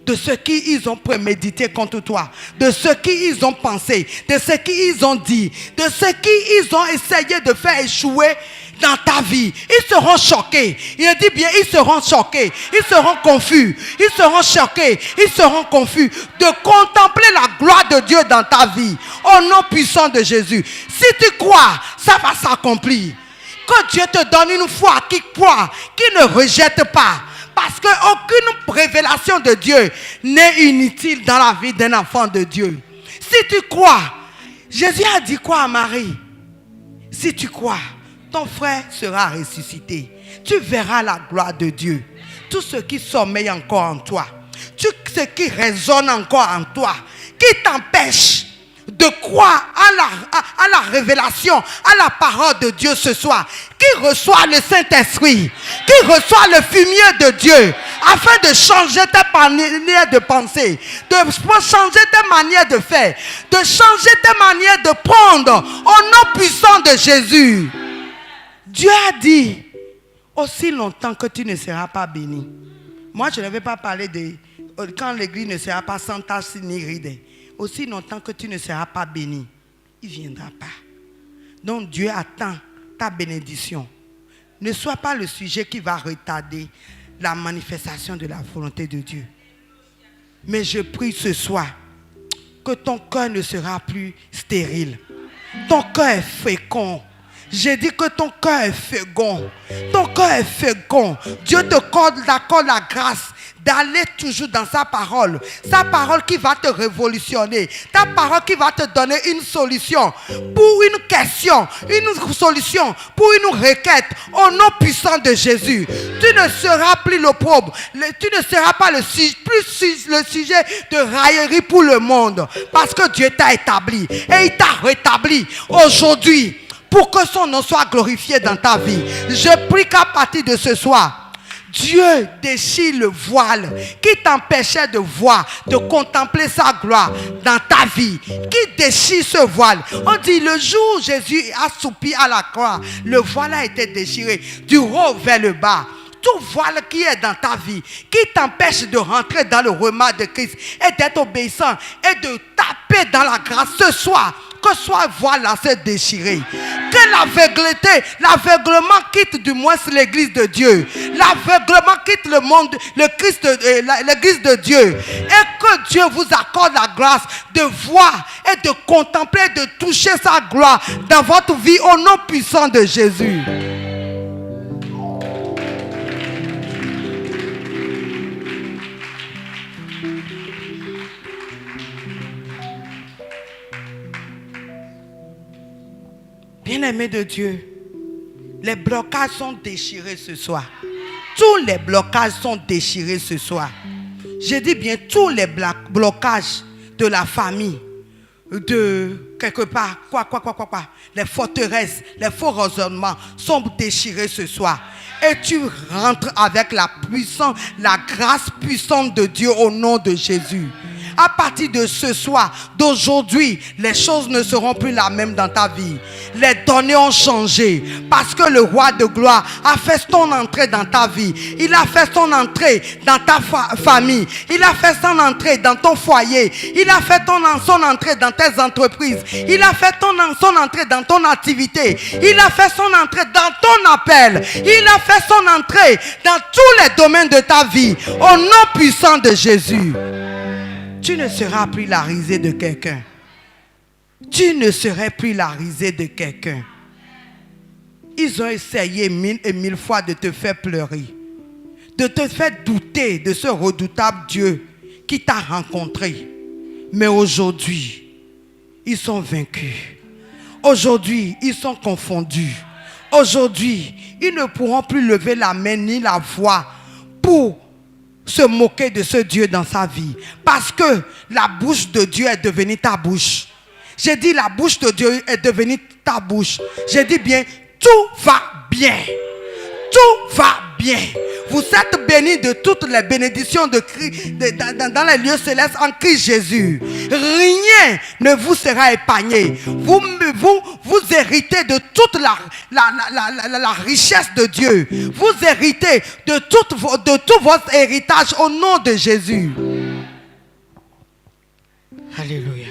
de ce qu'ils ont prémédité contre toi, de ce qu'ils ont pensé, de ce qu'ils ont dit, de ce qu'ils ont essayé de faire échouer dans ta vie. Ils seront choqués. Il dit bien, ils seront choqués. Ils seront confus. Ils seront choqués. Ils seront confus de contempler la gloire de Dieu dans ta vie. Au nom puissant de Jésus. Si tu crois, ça va s'accomplir. Que Dieu te donne une foi qui croit, qui ne rejette pas. Parce qu'aucune révélation de Dieu n'est inutile dans la vie d'un enfant de Dieu. Si tu crois, Jésus a dit quoi à Marie? Si tu crois, ton frère sera ressuscité. Tu verras la gloire de Dieu. Tout ce qui sommeille encore en toi, tout ce qui résonne encore en toi, qui t'empêche de croire à la révélation, à la parole de Dieu ce soir, qui reçoit le Saint-Esprit, qui reçoit le fumier de Dieu, afin de changer tes manières de penser, de changer tes manières de faire, de changer tes manières de prendre, au nom puissant de Jésus. Dieu a dit, aussi longtemps que tu ne seras pas béni. Moi, je ne vais pas parler de quand l'église ne sera pas sans tache ni ride. Aussi longtemps que tu ne seras pas béni, il ne viendra pas. Donc Dieu attend ta bénédiction. Ne sois pas le sujet qui va retarder la manifestation de la volonté de Dieu. Mais je prie ce soir que ton cœur ne sera plus stérile. Ton cœur est fécond. J'ai dit que ton cœur est fécond. Ton cœur est fécond. Dieu te accorde la grâce d'aller toujours dans sa parole. Sa parole qui va te révolutionner. Ta parole qui va te donner une solution pour une question. Une solution pour une requête. Au nom puissant de Jésus. Tu ne seras plus l'opprobre. Tu ne seras pas le sujet de raillerie pour le monde. Parce que Dieu t'a établi. Et il t'a rétabli aujourd'hui. Pour que son nom soit glorifié dans ta vie. Je prie qu'à partir de ce soir, Dieu déchire le voile qui t'empêchait de voir, de contempler sa gloire dans ta vie. Qui déchire ce voile. On dit le jour où Jésus a soupi à la croix, le voile a été déchiré du haut vers le bas. Tout voile qui est dans ta vie, qui t'empêche de rentrer dans le remas de Christ et d'être obéissant et de taper dans la grâce ce soir, que soit voile à se déchirer. Que l'aveuglement quitte du moins l'église de Dieu. L'aveuglement quitte le monde, l'église de Dieu. Et que Dieu vous accorde la grâce de voir et de contempler, de toucher sa gloire dans votre vie au nom puissant de Jésus. Bien-aimés de Dieu, les blocages sont déchirés ce soir. Tous les blocages sont déchirés ce soir. Je dis bien tous les blocages de la famille, de quelque part, les forteresses, les faux raisonnements sont déchirés ce soir. Et tu rentres avec la puissance, la grâce puissante de Dieu au nom de Jésus. À partir de ce soir, d'aujourd'hui, les choses ne seront plus la même dans ta vie. Les données ont changé parce que le roi de gloire a fait son entrée dans ta vie. Il a fait son entrée dans ta famille. Il a fait son entrée dans ton foyer. Il a fait son entrée dans tes entreprises. Il a fait son entrée dans ton activité. Il a fait son entrée dans ton appel. Il a fait son entrée dans tous les domaines de ta vie. Au nom puissant de Jésus. Tu ne seras plus la risée de quelqu'un. Tu ne serais plus la risée de quelqu'un. Ils ont essayé 1000 et 1000 fois de te faire pleurer, de te faire douter de ce redoutable Dieu qui t'a rencontré. Mais aujourd'hui, ils sont vaincus. Aujourd'hui, ils sont confondus. Aujourd'hui, ils ne pourront plus lever la main ni la voix pour se moquer de ce Dieu dans sa vie. Parce que la bouche de Dieu est devenue ta bouche. J'ai dit la bouche de Dieu est devenue ta bouche. J'ai dit bien, tout va bien. Tout va bien. Vous êtes bénis de toutes les bénédictions de Christ, dans les lieux célestes en Christ Jésus. Rien ne vous sera épargné. Vous héritez de toute la richesse de Dieu. Vous héritez de tout votre héritage au nom de Jésus. Alléluia.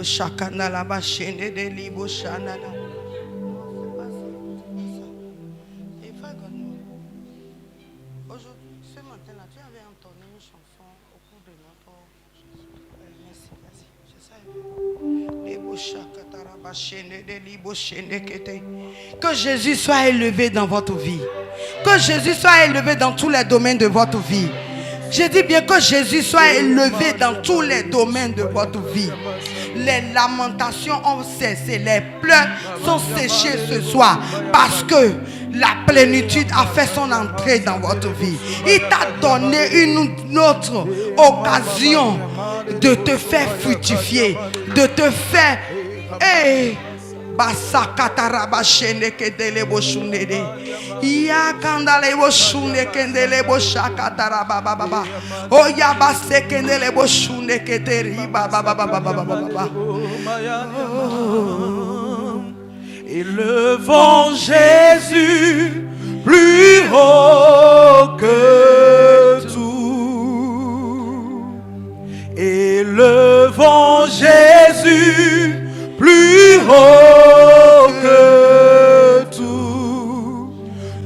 Shakana la bachene de libo shanana. Aujourd'hui, ce matin-là, tu avais entonné une chanson au cours de notre... Merci. Que Jésus soit élevé dans votre vie. Que Jésus soit élevé dans tous les domaines de votre vie. Je dis bien que Jésus soit élevé dans tous les domaines de votre vie. Les lamentations ont cessé, les pleurs sont séchés ce soir parce que la plénitude a fait son entrée dans votre vie. Il t'a donné une autre occasion de te faire fructifier, de te faire Eh, basakatara bashene kedele boshunede. Ya kandale boshune kendele boshakatara baba baba. Oh ya base kendele boshune kederi baba baba baba baba. Élevons Jésus plus haut que tout. Élevons Jésus plus haut que tout.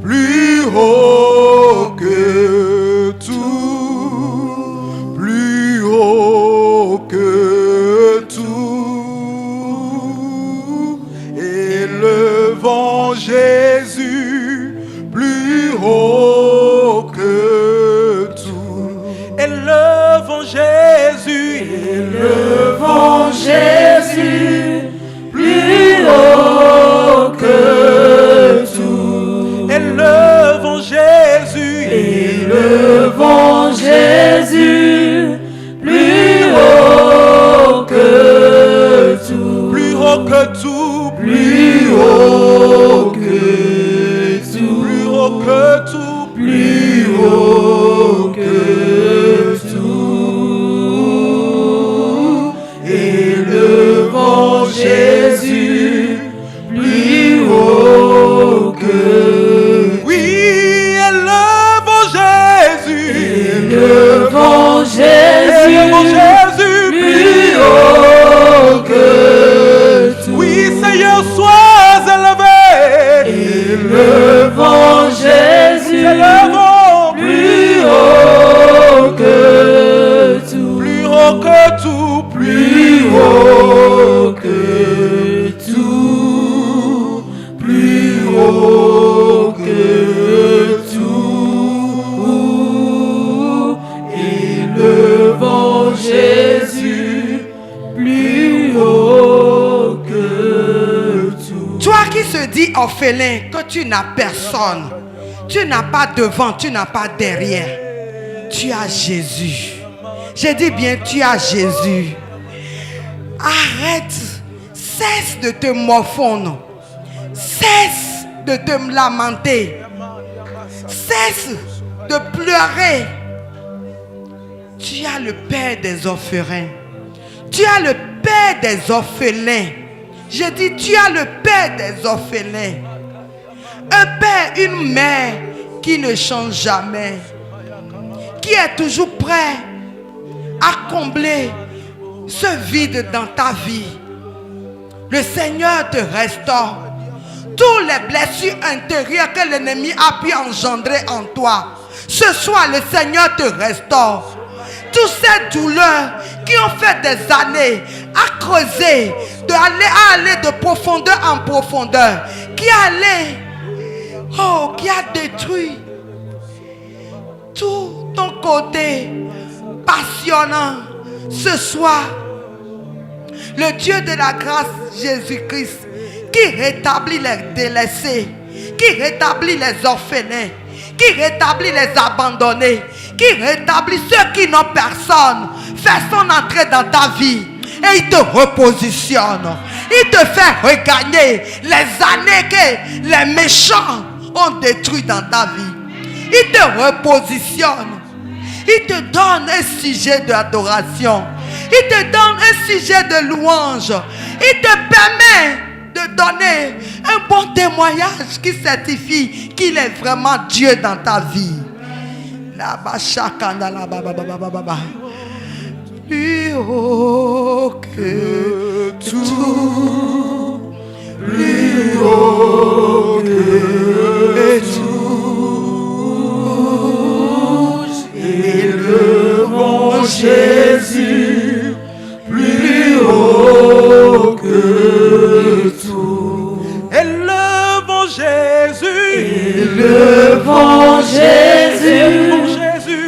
Plus haut que tout. Plus haut que tout. Élevons Jésus plus haut que tout. Élevons Jésus, élevons Jésus plus haut que tout. Élevons Jésus, élevons Jésus plus haut que tout. Plus haut que tout, plus haut que tout. Plus haut que tout, plus haut que tout. Élevons Jésus plus haut que. Oui, élevons Jésus. Élevons Jésus. Élevons Jésus plus haut que tout. Oui, Seigneur, sois élevé. Élevons Jésus. Élevons plus haut que tout. Plus haut que tout. Plus haut que tout. Plus haut que tout. Élevons Jésus plus haut que tout. Toi qui se dis orphelin, que tu n'as personne, tu n'as pas devant, tu n'as pas derrière, tu as Jésus. J'ai dit bien, tu as Jésus. Arrête, cesse de te morfondre, cesse de te lamenter, cesse de pleurer. Tu as le Père des orphelins, tu as le Père des orphelins. Je dis, tu as le Père des orphelins. Un père, une mère qui ne change jamais, qui est toujours prêt à combler ce vide dans ta vie. Le Seigneur te restaure. Toutes les blessures intérieures que l'ennemi a pu engendrer en toi, ce soir le Seigneur te restaure. Toutes ces douleurs qui ont fait des années à creuser, à aller de profondeur en profondeur, qui a détruit tout ton côté passionnant. Ce soir, le Dieu de la grâce, Jésus-Christ, qui rétablit les délaissés, qui rétablit les orphelins, qui rétablit les abandonnés, qui rétablit ceux qui n'ont personne, fait son entrée dans ta vie et il te repositionne. Il te fait regagner les années que les méchants ont détruites dans ta vie. Il te repositionne. Il te donne un sujet d'adoration. Il te donne un sujet de louange. Il te permet de donner un bon témoignage qui certifie qu'il est vraiment Dieu dans ta vie. Plus haut que tout, plus haut que tout, élevons Jésus plus haut que tout. Élevons Jésus. Élevons Jésus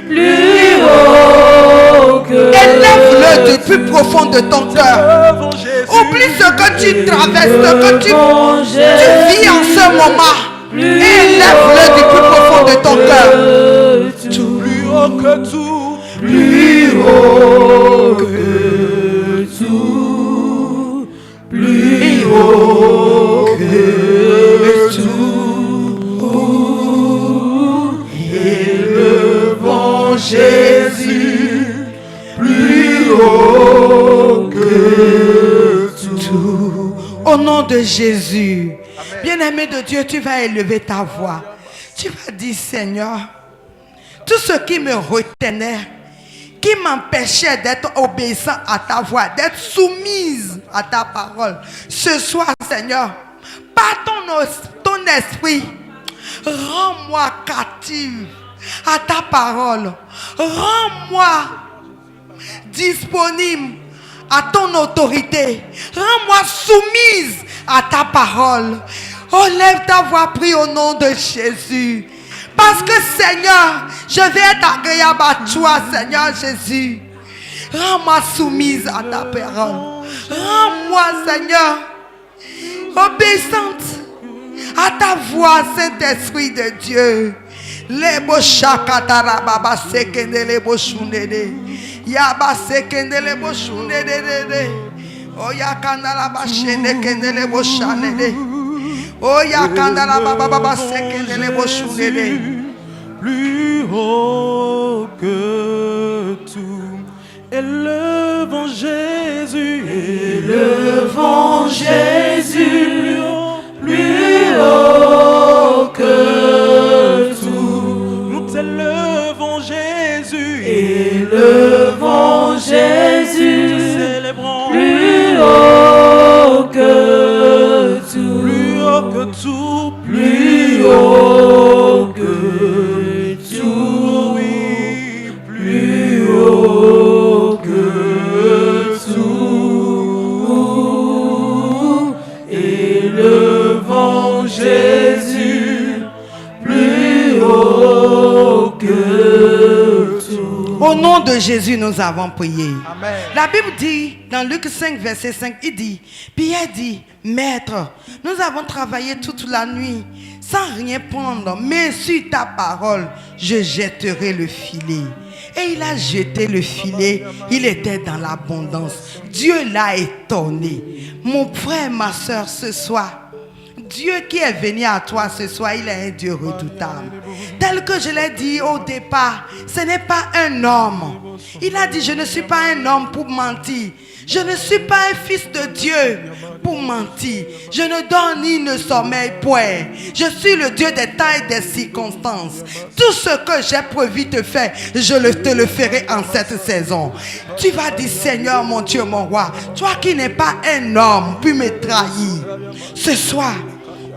plus haut que. Élève-le du plus profond de ton cœur. Oublie ce que tu traverses, ce que tu vis en ce moment. Élève-le du plus profond de ton cœur. Plus haut que tout. Plus haut que tout. Plus Jésus, plus haut que tout. Au nom de Jésus, bien-aimé de Dieu, tu vas élever ta voix. Tu vas dire, Seigneur, tout ce qui me retenait, qui m'empêchait d'être obéissant à ta voix, d'être soumise à ta parole, ce soir, Seigneur, par ton esprit, rends-moi captive à ta parole. Rends-moi disponible à ton autorité. Rends-moi soumise à ta parole. Oh, lève ta voix, prie au nom de Jésus. Parce que, Seigneur, je vais être agréable à toi, Seigneur Jésus. Rends-moi soumise à ta parole. Rends-moi, Seigneur, obéissante à ta voix, Saint-Esprit de Dieu. Les beaux chakatara baba sekende les beaux chundede. Yaba sekende les beaux chundede. Oh yakandala ba shende kende les beaux chanede. Oh yakandala baba baba sekende les beaux chundede. Plus haut que tout, élevons Jésus, Élevons Jésus, plus haut que tout. nous t'élevons Jésus, Élevons Jésus, célébrons plus haut que tout. plus haut que tout, Plus haut que tout, oui, plus haut que tout. Élevons Jésus, plus haut que tout. Au nom de Jésus, nous avons prié. Amen. La Bible dit, dans Luc 5, verset 5, il dit, Pierre dit, Maître, nous avons travaillé toute la nuit sans rien prendre, mais sur ta parole, je jetterai le filet. Et il a jeté le filet, il était dans l'abondance. Dieu l'a étonné. Mon frère, ma soeur, ce soir, Dieu qui est venu à toi ce soir, il est un Dieu redoutable. Tel que je l'ai dit au départ, ce n'est pas un homme. Il a dit, je ne suis pas un homme pour mentir. Je ne suis pas un fils de Dieu pour mentir. Je ne dors ni ne sommeille point. Je suis le Dieu des temps et des circonstances. Tout ce que j'ai prévu te faire, te le ferai en cette saison. Tu vas dire, Seigneur, mon Dieu, mon roi, toi qui n'es pas un homme, puis me trahir. Ce soir,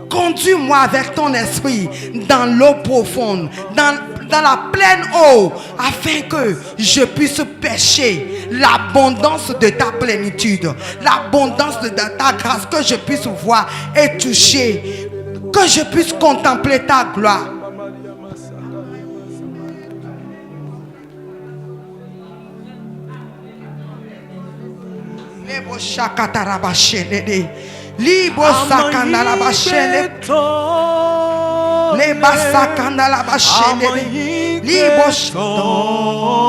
conduis-moi avec ton esprit dans l'eau profonde, dans la pleine eau, afin que je puisse pêcher l'abondance de ta plénitude, l'abondance de ta grâce, que je puisse voir et toucher, que je puisse contempler ta gloire. Libo sakanda la bashele, le basakanda la bashele, libo stone.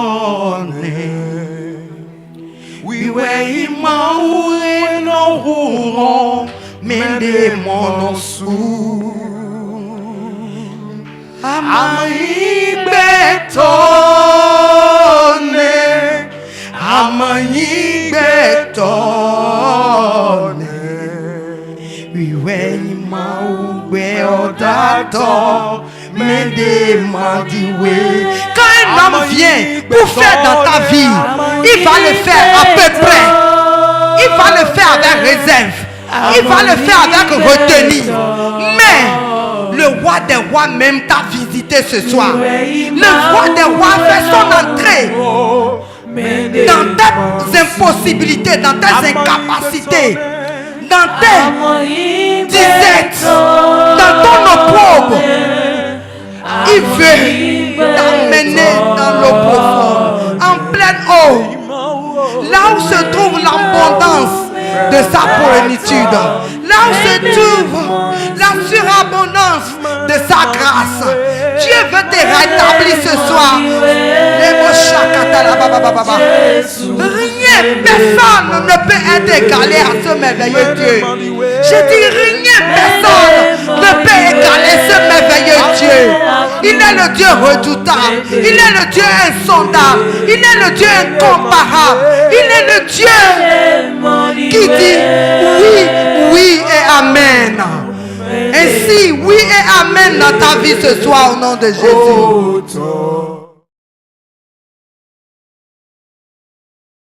Oui, oui, maoué non rouron, mais des monosou. Amayi betone, amayi betone. Oui, oui, maoué odato, mais des mandioué. Quand un homme vient pour faire dans ta vie, il va le faire à peu près. Il va le faire avec réserve. Il va le faire avec retenue. Mais le roi des rois même t'a visité ce soir. Le roi des rois fait son entrée dans tes impossibilités, dans tes incapacités, dans tes disettes, dans ton opprobre. Il veut t'emmener dans l'eau profonde, en pleine eau, là où se trouve l'abondance de sa plénitude, là où se trouve la surabondance de sa grâce. Dieu veut te rétablir ce soir. Rien, personne ne peut être égalé à ce merveilleux Dieu. Je dis rien, personne ne peut égaler ce merveilleux Dieu. Il est le Dieu redoutable. Il est le Dieu insondable. Il est le Dieu incomparable. Il est le Dieu qui dit oui, oui et amen. Ainsi, oui et amen dans ta vie ce soir au nom de Jésus.